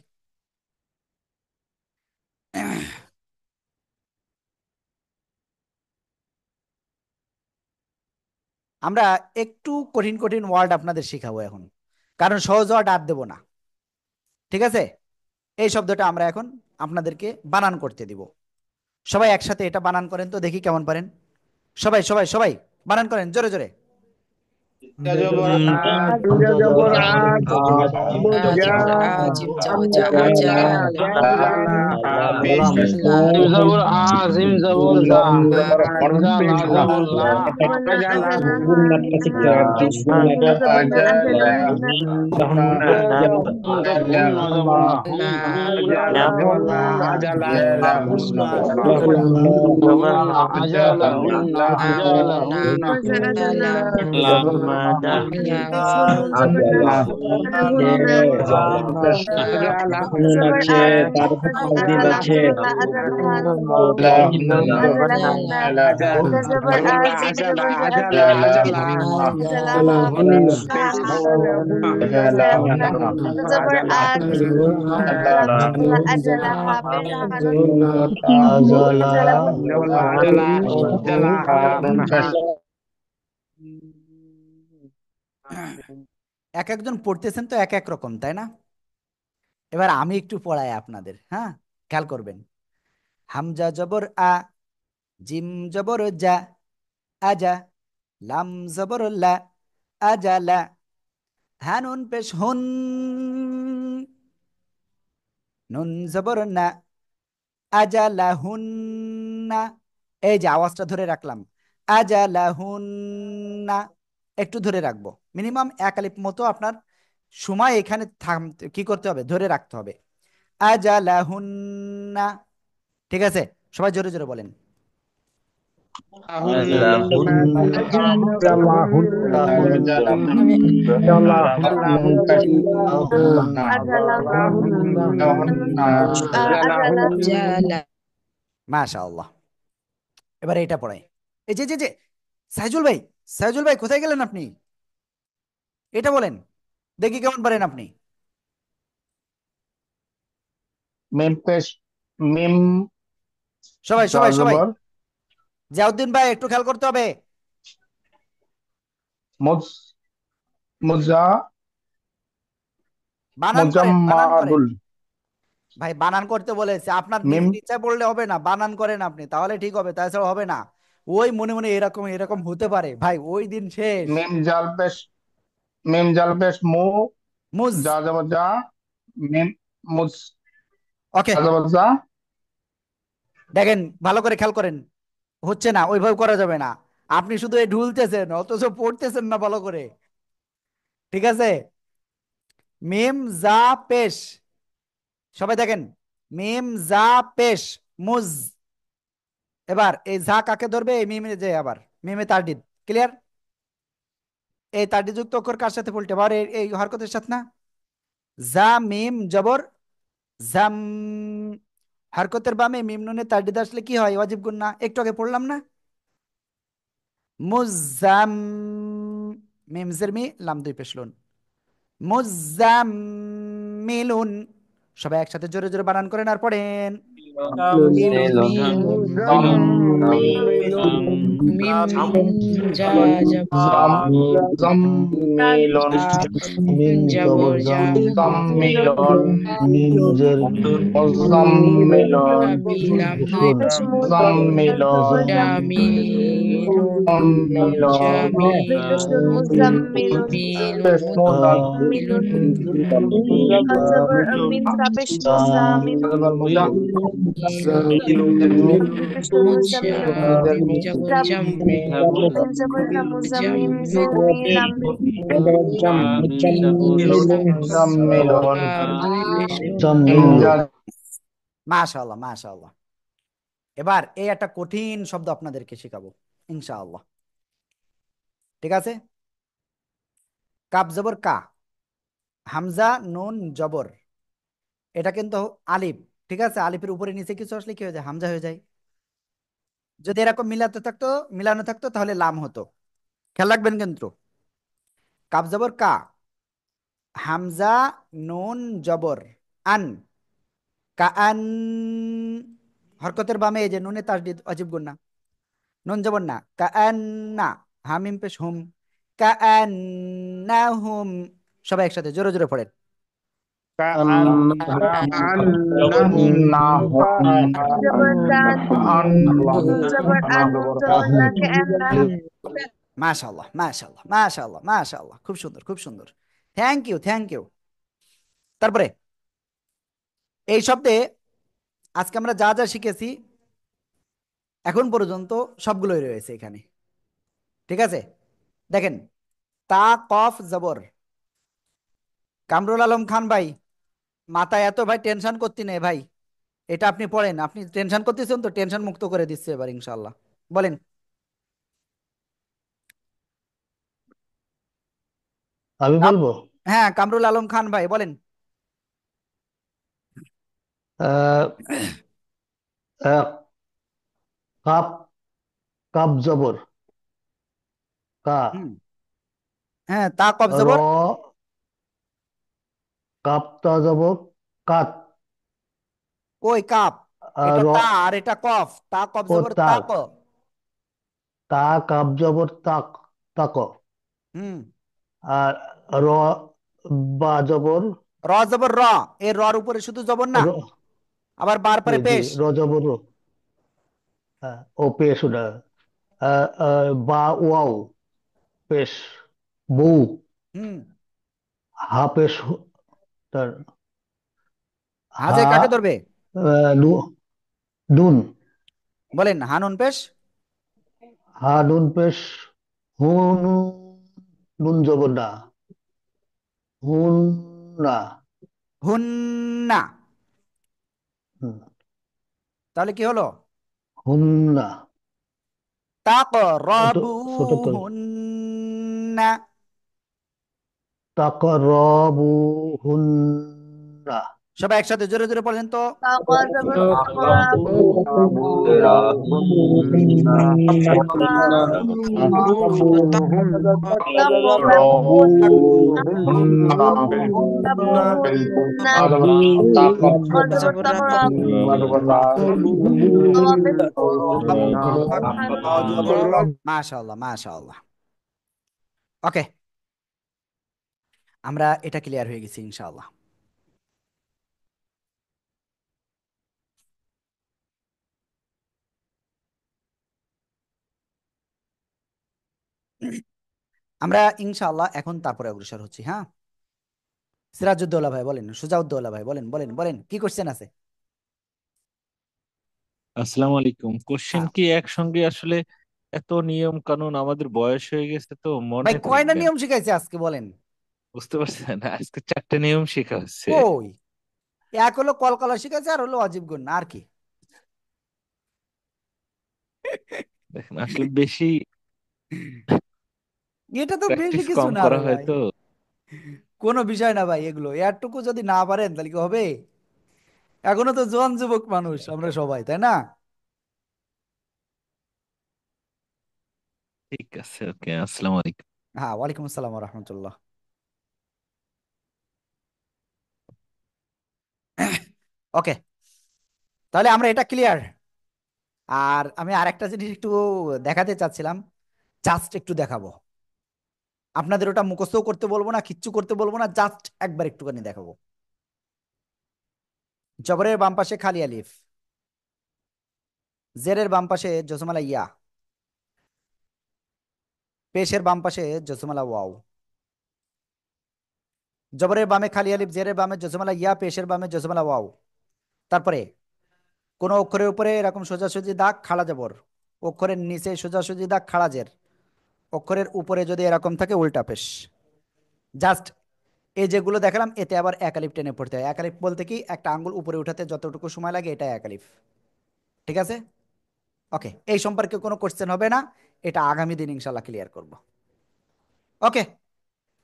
আমরা একটু কঠিন কঠিন ওয়ার্ড আপনাদের শিখাবো এখন, কারণ সহজ ওয়ার্ড আর দেবো না। ঠিক আছে? এই শব্দটা আমরা এখন আপনাদেরকে বানান করতে দিব। সবাই একসাথে এটা বানান করেন তো দেখি কেমন পারেন। সবাই সবাই সবাই বানান করেন জোরে জোরে। জবর আ হামজা জবর আ বর জা হামজা জা লা লা পেশ জিম জবর আ জিম জবর জা জা লা পেশ হু জবর লা আজা লা হু পেশ হুন জবর না আজলা হুন্না আজা হুন জবর না হুন আজা লা হুন্না আজা লা হুন্না হুন আজা লা হুন্না আজা লা হুন্না ওয়াজা আজলা পেশ আজা হুন জবর না আলা হুন্না আজা লা জবর হুন্না আ আলা জবর লা আজলা হা আজলা হুন্না জা জবর আ জিম জবর জা আজলা আজলা হা পেশ হা ওয়াজা হুন্না জবর আ জিম আলা জবর লা আজলা হা পেশ হা নুন আজলা হুন্না আজলা হা এক একজন পড়তেছেন তো এক এক রকম, তাই না? এবার আমি একটু পড়াই আপনাদের, হ্যাঁ? খেয়াল করবেন। হামজা জবর আ, জিম জবর জা, আজা, লাম জবর লা, আজা লা, হানুন পেশ হুন, নুন জবর না, আজা লাহুন্না। এই যে আওয়াজটা ধরে রাখলাম, আজা লাহুন্না, একটু ধরে রাখবো। মিনিমাম 1 আলিফ মতো আপনার সময় এখানে কি করতে হবে? ধরে রাখতে হবে। আজা লাহুন্না। ঠিক আছে? সবাই জোরে জোরে বলেন। মাশাআল্লাহ। এবার এটা পড়াই। এই যে যে যে সাইজুল ভাই, সাইজুল ভাই কোথায় গেলেন আপনি? এটা বলেন দেখি কেমন পারেন আপনি। মেম পেশ মিম সবাই জা সবাই সবাই, জবর জিয়াউদ্দিন ভাই একটু খেয়াল করতে হবে। মুজ মুজা বানান করেন বানান করেন। মুজাম্মাদুল ভাই বানান করতে বলেছে, আপনার মিম নিজের ইচ্ছা বললে হবে না, বানান করেন আপনি, তাহলে ঠিক হবে, তাছাড়া হবে না। ওই মনে মনে এরকম এরকম হতে পারে ভাই, ওই দিন শেষ। মিম জাল পেশ মু মুজ। জা জবর জা মিম মুজ ওকে, জা জবর জা দেখেন ভালো করে খেয়াল করেন, হচ্ছে না, ওইভাবে করা যাবে না। আপনি শুধু এই ঢুলতেছেন অথচ পড়তেছেন না ভালো করে। ঠিক আছে, মিম জা পেশ, সবাই দেখেন, মিম জা পেশ, মুজ। এবার এই যা কাকে ধরবে, এই মিমে যে আবার মিমে তারডিদ। ক্লিয়ার? এই তারডিদ যুক্ত অক্ষর কার সাথে পল্টে, আবার এই হরকতের সাথে না। জা মিম জবর জাম, হরকতের বামে মিম নুনে তারডিদ আসলে কি হয়? ওয়াজিব গুন্না, একটু আগে পড়লাম না? মুজাম, মিম জের মি, লাম দুই পেশ লুন, মুজাম্মিলুন। সবাই একসাথে জোরে জোরে বানান করেন আর পড়েন। মিম তাপেশ মুজা মিম দুই পেশ নুন মুজাম্মিল জাম জিম জবর জা মুজাম্মিম জের মি লাম দুই মাশাআল্লাহ মাশাআল্লাহ। এবার এই একটা কঠিন শব্দ আপনাদেরকে শেখাবো ইনশাআল্লাহ। ঠিক আছে, কাব জবর কা, হামজা নুন জবর, এটা কিন্তু আলিফ। ঠিক আছে, আলিফের উপরে নিচে কিছু আসলে কি হয়ে যায়? হামজা হয়ে যায়। যদি এরকম মিলানো থাকতো তাহলে লাম হতো। খেয়াল রাখবেন কিন্তু, কাব জবর কা, হামজা নুন জবর আন, কাআন, হরকতের বামে এই যে নুনে তাসদিদ অজিব গুন্না, নুন জবর না, কাআন্না, হামিম পেশ হুম, কাআন্নাহুম। সবাই একসাথে জোরে জোরে পড়েন। জবর দান নুন জবর আন নুন জবর না কে আন্না মাশাআল্লাহ মাশাআল্লাহ মাশাআল্লাহ মাশাআল্লাহ, খুব সুন্দর খুব সুন্দর, থ্যাংক ইউ থ্যাংক ইউ। তারপরে এই শব্দে আজকে আমরা যা যা শিখেছি এখন পর্যন্ত সবগুলোই রয়েছে এখানে। ঠিক আছে, দেখেন, তা কফ জবর, কামরুল আলম খান ভাই, মাথায় এত ভাই টেনশন করতে নেই ভাই, এটা আপনি পড়েন। আপনি টেনশন করতেছেন তো, টেনশন মুক্ত করে দিচ্ছে এবার ইনশাআল্লাহ। বলেন। আমি বলবো। হ্যাঁ, কামরুল আলম খান ভাই বলেন। আহ, আহ, কাপ, কাপ জবর কা, হ্যাঁ, তা কফ র, জবর, কাপ তা জবর কাত, ওই কাপ, এটা র, তা আর এটা কফ, তা কফ ও জবর তাক, তাক। তা কাপ জবর তাক, তাক। হুম, আর র, বা জবর র জবর র, এর রর উপরে শুধু জবর না, র, আবার বার জি পরে জি, পেশ। র জবর র, হ্যাঁ, ও পেশ ওটা। বা ওয়াও পেশ, বউ, হুম, হা পেশ, তার হাজে হা, কাকে ধরবে? নুন, বলেন, হানুন পেশ, হা নুন পেশ, হুন, নুন জবর না, হুন না, হুন্না। হুম, তাহলে কি হলো? হুন না, একটু ছোট করে, তাকরাবুহুন্না। তাকরাবুহুন না, সবাই একসাথে জোরে জোরে বলেন তো। তাকা জবর তাকরাবু তাকরাবুন্না অজবর তাকরাবু তাওয়াফিস মাশাআল্লাহ মাশাআল্লাহ। ওকে, আমরা এটা ক্লিয়ার হয়ে গেছি ইনশাআল্লাহ। আমরা ইনশাআল্লাহ এখন তারপরে অগ্রসর হচ্ছি। হ্যাঁ, সিরাজউদ্দৌলা ভাই বলেন, সুজাউদ্দৌলা ভাই বলেন, বলেন বলেন, কি কোশ্চেন আছে? আসসালামু আলাইকুম। কোশ্চেন হ্যাঁ, কি একসঙ্গে আসলে এত নিয়ম কানুন, আমাদের বয়স হয়ে গেছে তো ভাই মনে কয়টা থাকবে না। নিয়ম শিখাইছে আজকে বলেন? বুঝতে পারছেন, আজকে 4টে নিয়ম শেখা হচ্ছে। কই, এক হলো কলকলা শিখাইছে আর হলো অজীব গুণ, আর কি? দেখেন আসলে বেশি এটা তো বেশি প্র্যাকটিস কিছু কম না করা রে হয় ভাই, তো। কোনো বিষয় না ভাই, এগুলো এরটুকু যদি না পারেন তাহলে কি হবে? এখনো তো জোয়ান যুবক মানুষ আমরা সবাই, তাই না? ঠিক আছে, ওকে, আসসালামু আলাইকুম। হ্যাঁ, ওয়ালাইকুম আসসালাম রহমতুল্লাহ। ওকে, তাহলে আমরা এটা ক্লিয়ার। আর আমি আরেকটা জিনিস একটু দেখাতে চাচ্ছিলাম, জাস্ট একটু দেখাবো আপনাদের। ওটা মুখস্থ করতে বলবো না, কিচ্ছু করতে বলবো না, জাস্ট একবার একটুখানি দেখাবো। জবরের বাম পাশে খালি আলিফ, জেরের বাম পাশে জসমালা ইয়া, পেশের বাম পাশে জসমালা ওয়াও। জবরের বামে খালি আলিফ, জেরের বামে জসমালা ইয়া, পেশের বামে জসমালা ওয়াও। তারপরে কোনো অক্ষরের উপরে এরকম সোজাসুজি দাগ খাড়া জবর, অক্ষরের নিচে সোজাসুজি দাগ খাড়া জের, অক্ষরের উপরে যদি এরকম থাকে উল্টা পেশ। জাস্ট এই যেগুলো দেখালাম এতে আবার এক আলিফ টেনে পড়তে হয়। এক আলিফ বলতে কি, একটা আঙ্গুল উপরে উঠাতে যতটুকু সময় লাগে এটা এক আলিফ। ঠিক আছে? ওকে, এই সম্পর্কে কোনো কোশ্চেন হবে না, এটা আগামী দিন ইনশাল্লাহ ক্লিয়ার করব। ওকে,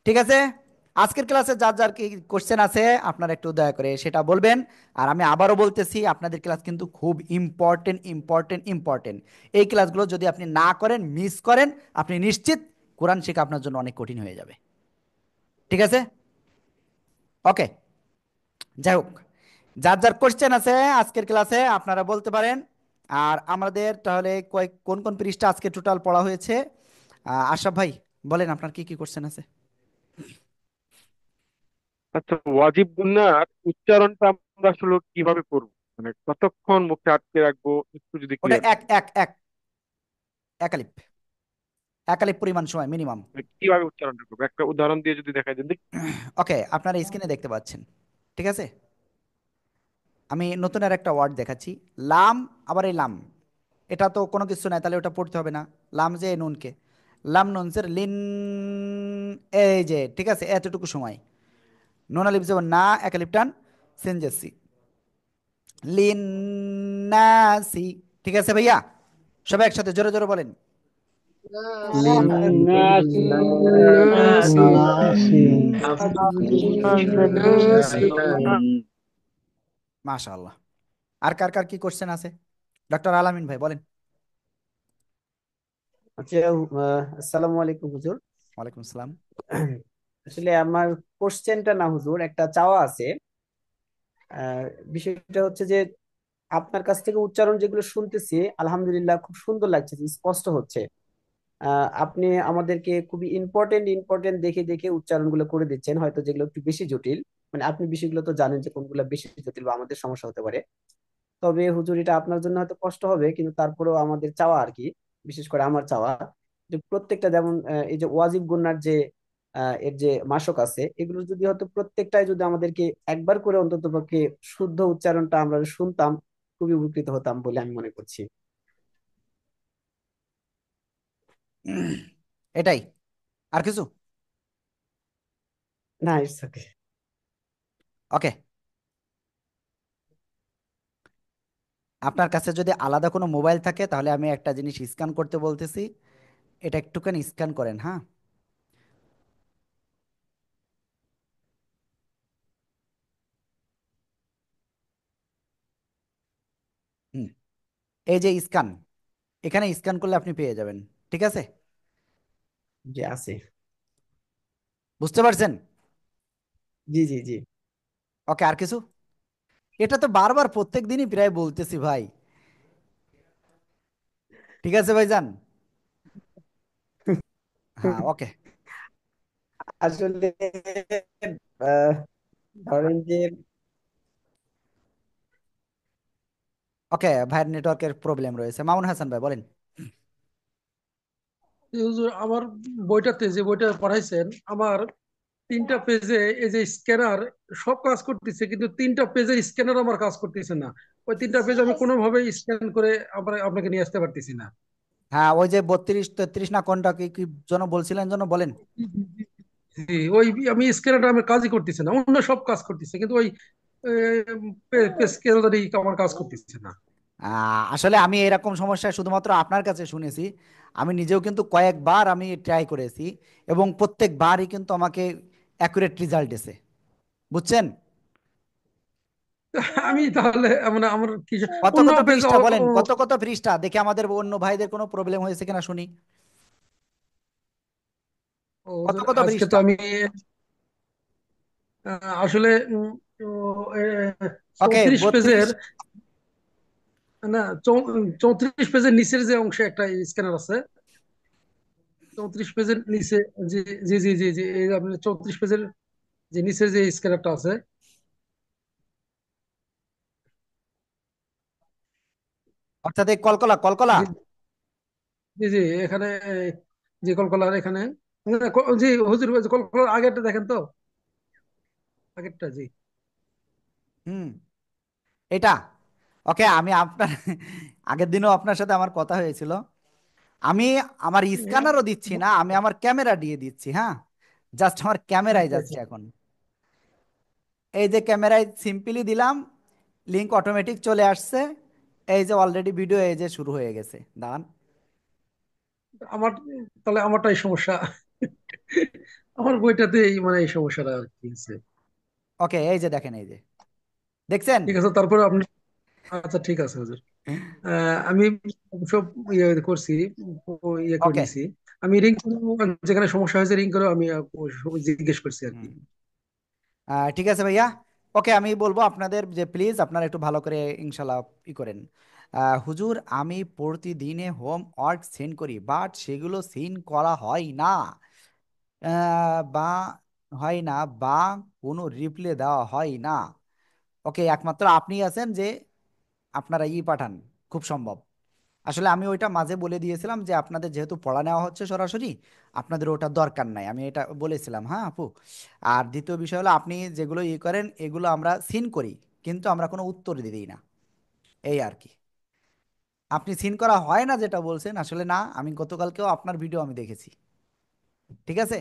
ঠিক আছে। আজকের ক্লাসে যার যার কি কোশ্চেন আছে আপনারা একটু দয়া করে সেটা বলবেন। আর আমি আবারও বলতেছি, আপনাদের ক্লাস কিন্তু খুব ইম্পর্টেন্ট ইম্পর্টেন্ট ইম্পর্টেন্ট। এই ক্লাসগুলো যদি আপনি না করেন, মিস করেন, আপনি নিশ্চিত কোরআন শেখা আপনার জন্য অনেক কঠিন হয়ে যাবে। ঠিক আছে? ওকে, যাই হোক, যার যার কোশ্চেন আছে আজকের ক্লাসে আপনারা বলতে পারেন। আর আমাদের তাহলে কোন কোন পৃষ্ঠা আজকে টোটাল পড়া হয়েছে? আশরাফ ভাই বলেন আপনার কি কি কোশ্চেন আছে। আচ্ছা, ওয়াজিব গুন্নার উচ্চারণটা আমরা আসলে কিভাবে করবো, মানে কতক্ষণ মুখে আটকে রাখবো, একটু যদি ওটা ক্লিয়ার এক এক এক একালিপ, একালিপ পরিমাণ সময় মিনিমাম। কিভাবে উচ্চারণটা করবো একটা উদাহরণ দিয়ে যদি দেখাই দেন দেখি। ওকে, আপনারা স্ক্রিনে দেখতে পাচ্ছেন, ঠিক আছে? আমি নতুন আর একটা ওয়ার্ড দেখাচ্ছি, লাম। আবার এই লাম, এটা তো কোনো কিছু নাই, তাহলে ওটা পড়তে হবে না। লাম যে নুনকে, লাম নুনসের লিন, এই যে, ঠিক আছে, এতটুকু সময়। নুন আলিফ যেমন না, একালিপ টান, সেনজেসি, লিন নাসি। ঠিক আছে ভাইয়া, সবাই একসাথে জোরে জোরে বলেন। মাশাআল্লাহ। আর কার কার কি কোশ্চেন আছে? ডক্টর আলামিন ভাই বলেন। আচ্ছা, আসসালামু আলাইকুম হুজুর। ওয়ালাইকুম আসসালাম। আসলে আমার কোশ্চেনটা না হুজুর, একটা চাওয়া আছে। আহ, বিষয়টা হচ্ছে যে আপনার কাছ থেকে উচ্চারণ যেগুলো শুনতেছি আলহামদুলিল্লাহ খুব সুন্দর লাগছে, স্পষ্ট হচ্ছে। আপনি আমাদেরকে খুবই ইম্পর্টেন্ট ইম্পর্টেন্ট দেখে দেখে উচ্চারণগুলো করে দিচ্ছেন, হয়তো যেগুলো একটু বেশি জটিল। মানে আপনি বিষয়গুলো তো জানেন যে কোনগুলো বেশি জটিল বা আমাদের সমস্যা হতে পারে। তবে হুজুর এটা আপনার জন্য হয়তো কষ্ট হবে, কিন্তু তারপরেও আমাদের চাওয়া আর কি, বিশেষ করে আমার চাওয়া, যে প্রত্যেকটা যেমন এই যে ওয়াজিব গুন্নার যে এর যে মাসক আছে, এগুলো যদি হয়তো প্রত্যেকটাই যদি আমাদেরকে একবার করে অন্ততপক্ষে শুদ্ধ উচ্চারণটা আমরা শুনতাম, খুবই উপকৃত হতাম বলে আমি মনে করছি। এটাই, আর কিছু? না, ইটস ওকে। ওকে, আপনার কাছে যদি আলাদা কোনো মোবাইল থাকে তাহলে আমি একটা জিনিস স্ক্যান করতে বলতেছি, এটা একটুখানি স্ক্যান করেন। হ্যাঁ, হুম, এই যে স্ক্যান, এখানে স্ক্যান করলে আপনি পেয়ে যাবেন। ঠিক আছে? জি আছে। বুঝতে পারছেন? জি জি জি। ওকে, আর কিছু? এটা তো বারবার প্রত্যেক দিনই প্রায় বলতেছি ভাই। ঠিক আছে ভাইজান? হ্যাঁ, ওকে। আসলে আহ, ধরেন যে ওকে, ভাইয়ের নেটওয়ার্কের প্রবলেম রয়েছে। মামুন হাসান ভাই বলেন। এই হুজুর, আমার বইটাতে যে বইটা পড়াইছেন, আমার 3টা পেজে এই যে স্ক্যানার সব কাজ করতেছে, কিন্তু 3টা পেজের স্ক্যানার আমার কাজ করতেছে না। ওই 3টা পেজ আমি কোনোভাবে স্ক্যান করে আপনাকে নিয়ে আসতে পারতেছি না। হ্যাঁ, ওই যে 32 33 না কোনটা কি কি যেন বলছিলেন যেন বলেন। জি, ওই আমি স্ক্যানারটা আমার কাজই করতেছে না, অন্য সব কাজ করতেছে, কিন্তু ওই স্কেলটারই আমার কাজ করতেছে না। আসলে আমি এরকম সমস্যা শুধুমাত্র আপনার কাছে শুনেছি। আমি নিজেও কিন্তু কয়েকবার আমি ট্রাই করেছি, এবং প্রত্যেকবারই কিন্তু আমাকে অ্যাকুরেট রেজাল্ট এসে, বুঝছেন। আমি তাহলে মানে আমার কি কত অন্য কত পেজ। পৃষ্ঠা বলেন, কত কত পৃষ্ঠা, দেখে আমাদের অন্য ভাইদের কোনো প্রবলেম হয়েছে কিনা শুনি। কত কত আজকে তো পৃষ্ঠা? আমি আসলে ওকে, 34 32। পেজের, না 34 পেজের নিচের যে অংশে একটা স্ক্যানার আছে, 34 পেজের নিচে। জি জি জি জি জি, এই আপনি 34 পেজের যে নিচের যে স্ক্যানারটা আছে। অর্থাৎ এই কলকলা কলকলা। জি জি জি, এখানে যে কলকলার এখানে, না, জি হুজুর, ওই যে কলকলার আগেরটা দেখেন তো, আগেরটা, জি। হুম, এটা ওকে। আমি আপনার আগের দিনও আপনার সাথে আমার কথা হয়েছিল। আমি আমার স্ক্যানারও দিচ্ছি না, আমি আমার ক্যামেরা দিয়ে দিচ্ছি। হ্যাঁ, জাস্ট আমার ক্যামেরায় আচ্ছা যাচ্ছে আচ্ছা। এখন। এই যে ক্যামেরায় সিম্পলি দিলাম, লিংক অটোমেটিক চলে আসছে। এই যে অলরেডি ভিডিও এই যে শুরু হয়ে গেছে, দাঁড়ান। আমার তাহলে আমারটাই সমস্যা। আমার বইটাতে এই মানে এই সমস্যাটা আর কি আছে। ওকে, এই যে দেখেন, এই যে দেখছেন। ঠিক আছে, তারপরে আপনি, আচ্ছা ঠিক আছে হুজুর। আমি সব ইয়ে করছি, ইয়ে করে ওকে। নিছি। আমি রিং যেখানে সমস্যা হয়েছে রিং করে আমি জিজ্ঞেস করছি আর কি। ঠিক আছে ভাইয়া। ওকে, আমি বলবো আপনাদের যে প্লিজ আপনারা একটু ভালো করে ইনশাল্লাহ ই করেন। হুজুর, আমি প্রতিদিনে হোম ওয়ার্ক সেন্ড করি, বাট সেগুলো সেন্ড করা হয় না। বা হয় না, বা কোনো রিপ্লাই দেওয়া হয় না। ওকে, একমাত্র আপনি আছেন যে আপনারা পাঠান, খুব সম্ভব। আসলে আমি ওইটা মাঝে বলে দিয়েছিলাম যে আপনাদের যেহেতু পড়া নেওয়া হচ্ছে সরাসরি, আপনাদের ওটা দরকার নাই, আমি এটা বলেছিলাম। হ্যাঁ আপু। আর দ্বিতীয় বিষয় হলো, আপনি যেগুলো করেন এগুলো আমরা সিন করি, কিন্তু আমরা কোনো উত্তর দিই না, এই আর কি। আপনি সিন করা হয় না যেটা বলছেন, আসলে না, আমি গতকালকেও আপনার ভিডিও আমি দেখেছি। ঠিক আছে।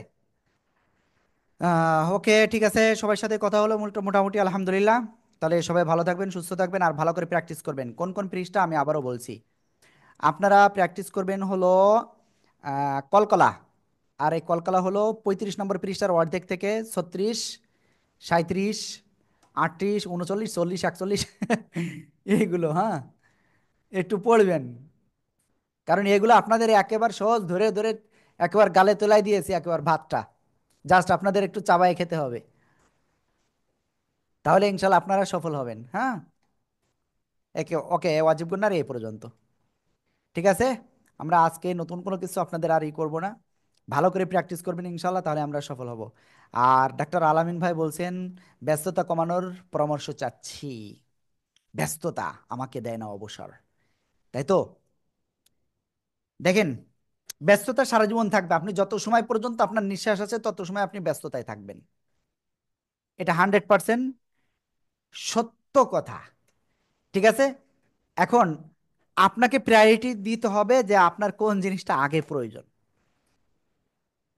ওকে, ঠিক আছে, সবার সাথে কথা হলো মোটামুটি আলহামদুলিল্লাহ। তাহলে সবাই ভালো থাকবেন, সুস্থ থাকবেন, আর ভালো করে প্র্যাকটিস করবেন। কোন কোন পৃষ্ঠা আমি আবারও বলছি। আপনারা প্র্যাকটিস করবেন হলো কলকলা। আর এই কলকলা হলো 35 নম্বর পৃষ্ঠার অর্ধেক থেকে 36, 37, 38, 39, 40, 41 এইগুলো। হ্যাঁ, একটু পড়বেন, কারণ এগুলো আপনাদের একেবারে সহজ, ধরে ধরে একেবারে গালে তোলাই দিয়েছি একেবারে ভাতটা। জাস্ট আপনাদের একটু চাবাই খেতে হবে, তাহলে ইনশাল্লাহ আপনারা সফল হবেন। হ্যাঁ, একে ওকে, ওয়াজিব গুন্নার এই পর্যন্ত। ঠিক আছে। আমরা আজকে নতুন কোনো কিছু আপনাদের আর করব না। ভালো করে প্র্যাকটিস করবেন ইনশাল্লাহ, তাহলে আমরা সফল হব। আর ডাক্তার আলামিন ভাই বলছেন ব্যস্ততা কমানোর পরামর্শ চাচ্ছি। ব্যস্ততা আমাকে দেয় না অবসর, তাই তো। দেখেন, ব্যস্ততা সারা জীবন থাকবে। আপনি যত সময় পর্যন্ত আপনার নিঃশ্বাস আছে তত সময় আপনি ব্যস্ততায় থাকবেন। এটা 100% সত্য কথা। ঠিক আছে। এখন আপনাকে প্রায়োরিটি দিতে হবে যে আপনার কোন জিনিসটা আগে প্রয়োজন।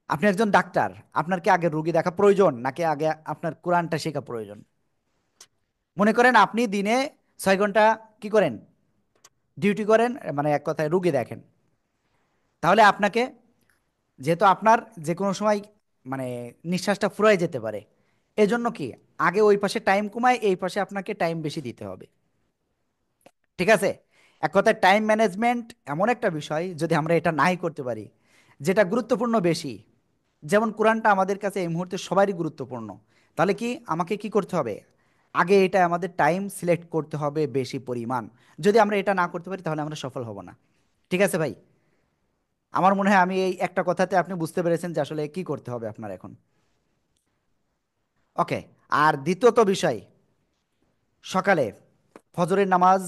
আপনি একজন ডাক্তার, আপনার কি আগে রোগী দেখা প্রয়োজন, নাকি আগে আপনার কোরআনটা শেখা প্রয়োজন? মনে করেন আপনি দিনে 6 ঘন্টা কি করেন, ডিউটি করেন, মানে এক কথায় রোগী দেখেন। তাহলে আপনাকে, যেহেতু আপনার যে কোনো সময় মানে নিঃশ্বাসটা ফুরাই যেতে পারে, এজন্য কি আগে ওই পাশে টাইম কমায় এই পাশে আপনাকে টাইম বেশি দিতে হবে। ঠিক আছে। এক কথায় টাইম ম্যানেজমেন্ট এমন একটা বিষয়, যদি আমরা এটা নাই করতে পারি, যেটা গুরুত্বপূর্ণ বেশি, যেমন কোরআনটা আমাদের কাছে এই মুহূর্তে সবারই গুরুত্বপূর্ণ, তাহলে কি আমাকে কি করতে হবে, আগে এটা আমাদের টাইম সিলেক্ট করতে হবে বেশি পরিমাণ। যদি আমরা এটা না করতে পারি তাহলে আমরা সফল হব না। ঠিক আছে ভাই। আমার মনে হয় আমি এই একটা কথাতে আপনি বুঝতে পেরেছেন যে আসলে কি করতে হবে আপনার এখন। ওকে। আর দ্বিতীয়ত বিষয়, সকালে ফজরের নামাজ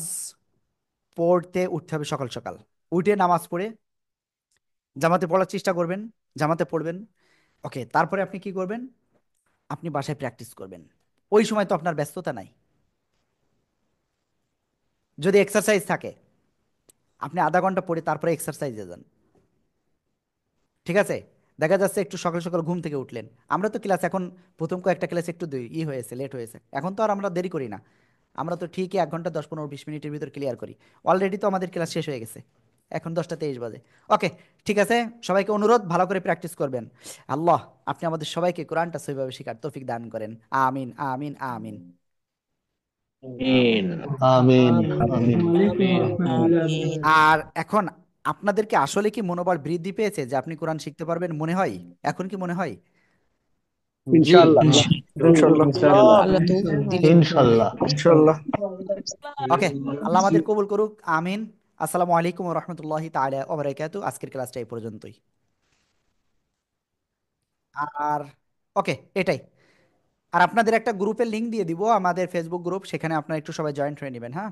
পড়তে উঠতে হবে সকাল সকাল। উঠে নামাজ পড়ে জামাতে পড়ার চেষ্টা করবেন, জামাতে পড়বেন। ওকে, তারপরে আপনি কি করবেন, আপনি বাসায় প্র্যাকটিস করবেন। ওই সময় তো আপনার ব্যস্ততা নাই। যদি এক্সারসাইজ থাকে, আপনি আধা ঘন্টা পড়ে তারপরে এক্সারসাইজে যান, ঠিক আছে? দেখা যাচ্ছে একটু সকাল সকাল ঘুম থেকে উঠলেন, আমরা তো ক্লাস এখন প্রথম কয়েকটা ক্লাস একটু হয়েছে, লেট হয়েছে, এখন তো আর আমরা দেরি করি না, আমরা তো ঠিকই 1 ঘন্টা 10 15 20 মিনিটের ভিতর ক্লিয়ার করি। অলরেডি তো আমাদের ক্লাস শেষ হয়ে গেছে, এখন 10টা 23 বাজে। ওকে, ঠিক আছে, সবাইকে অনুরোধ ভালো করে প্র্যাকটিস করবেন। আল্লাহ আপনি আমাদের সবাইকে কোরআনটা সহিভাবে শেখার তৌফিক দান করেন। আমিন আমিন আমিন। আমিন আমিন আমিন। আর এখন আপনাদেরকে আসলে কি মনোবল বৃদ্ধি পেয়েছে যে আপনি কোরআন শিখতে পারবেন মনে হয়? এখন কি মনে হয়? জি ইনশাআল্লাহ ইনশাআল্লাহ ইনশাল্লাহ। ইনশাআল্লাহ। ওকে, আল্লাহ আমাদের কবুল করুক, আমিন। আসসালামু আলাইকুম ওয়া রাহমাতুল্লাহি তাআলা ওয়া বারাকাতুহু। আজকের ক্লাসটা এই পর্যন্তই। আর ওকে, এটাই। আর আপনাদের একটা গ্রুপের লিংক দিয়ে দিব, আমাদের ফেসবুক গ্রুপ, সেখানে আপনারা একটু সবাই জয়েন্ট হয়ে নেবেন, হ্যাঁ।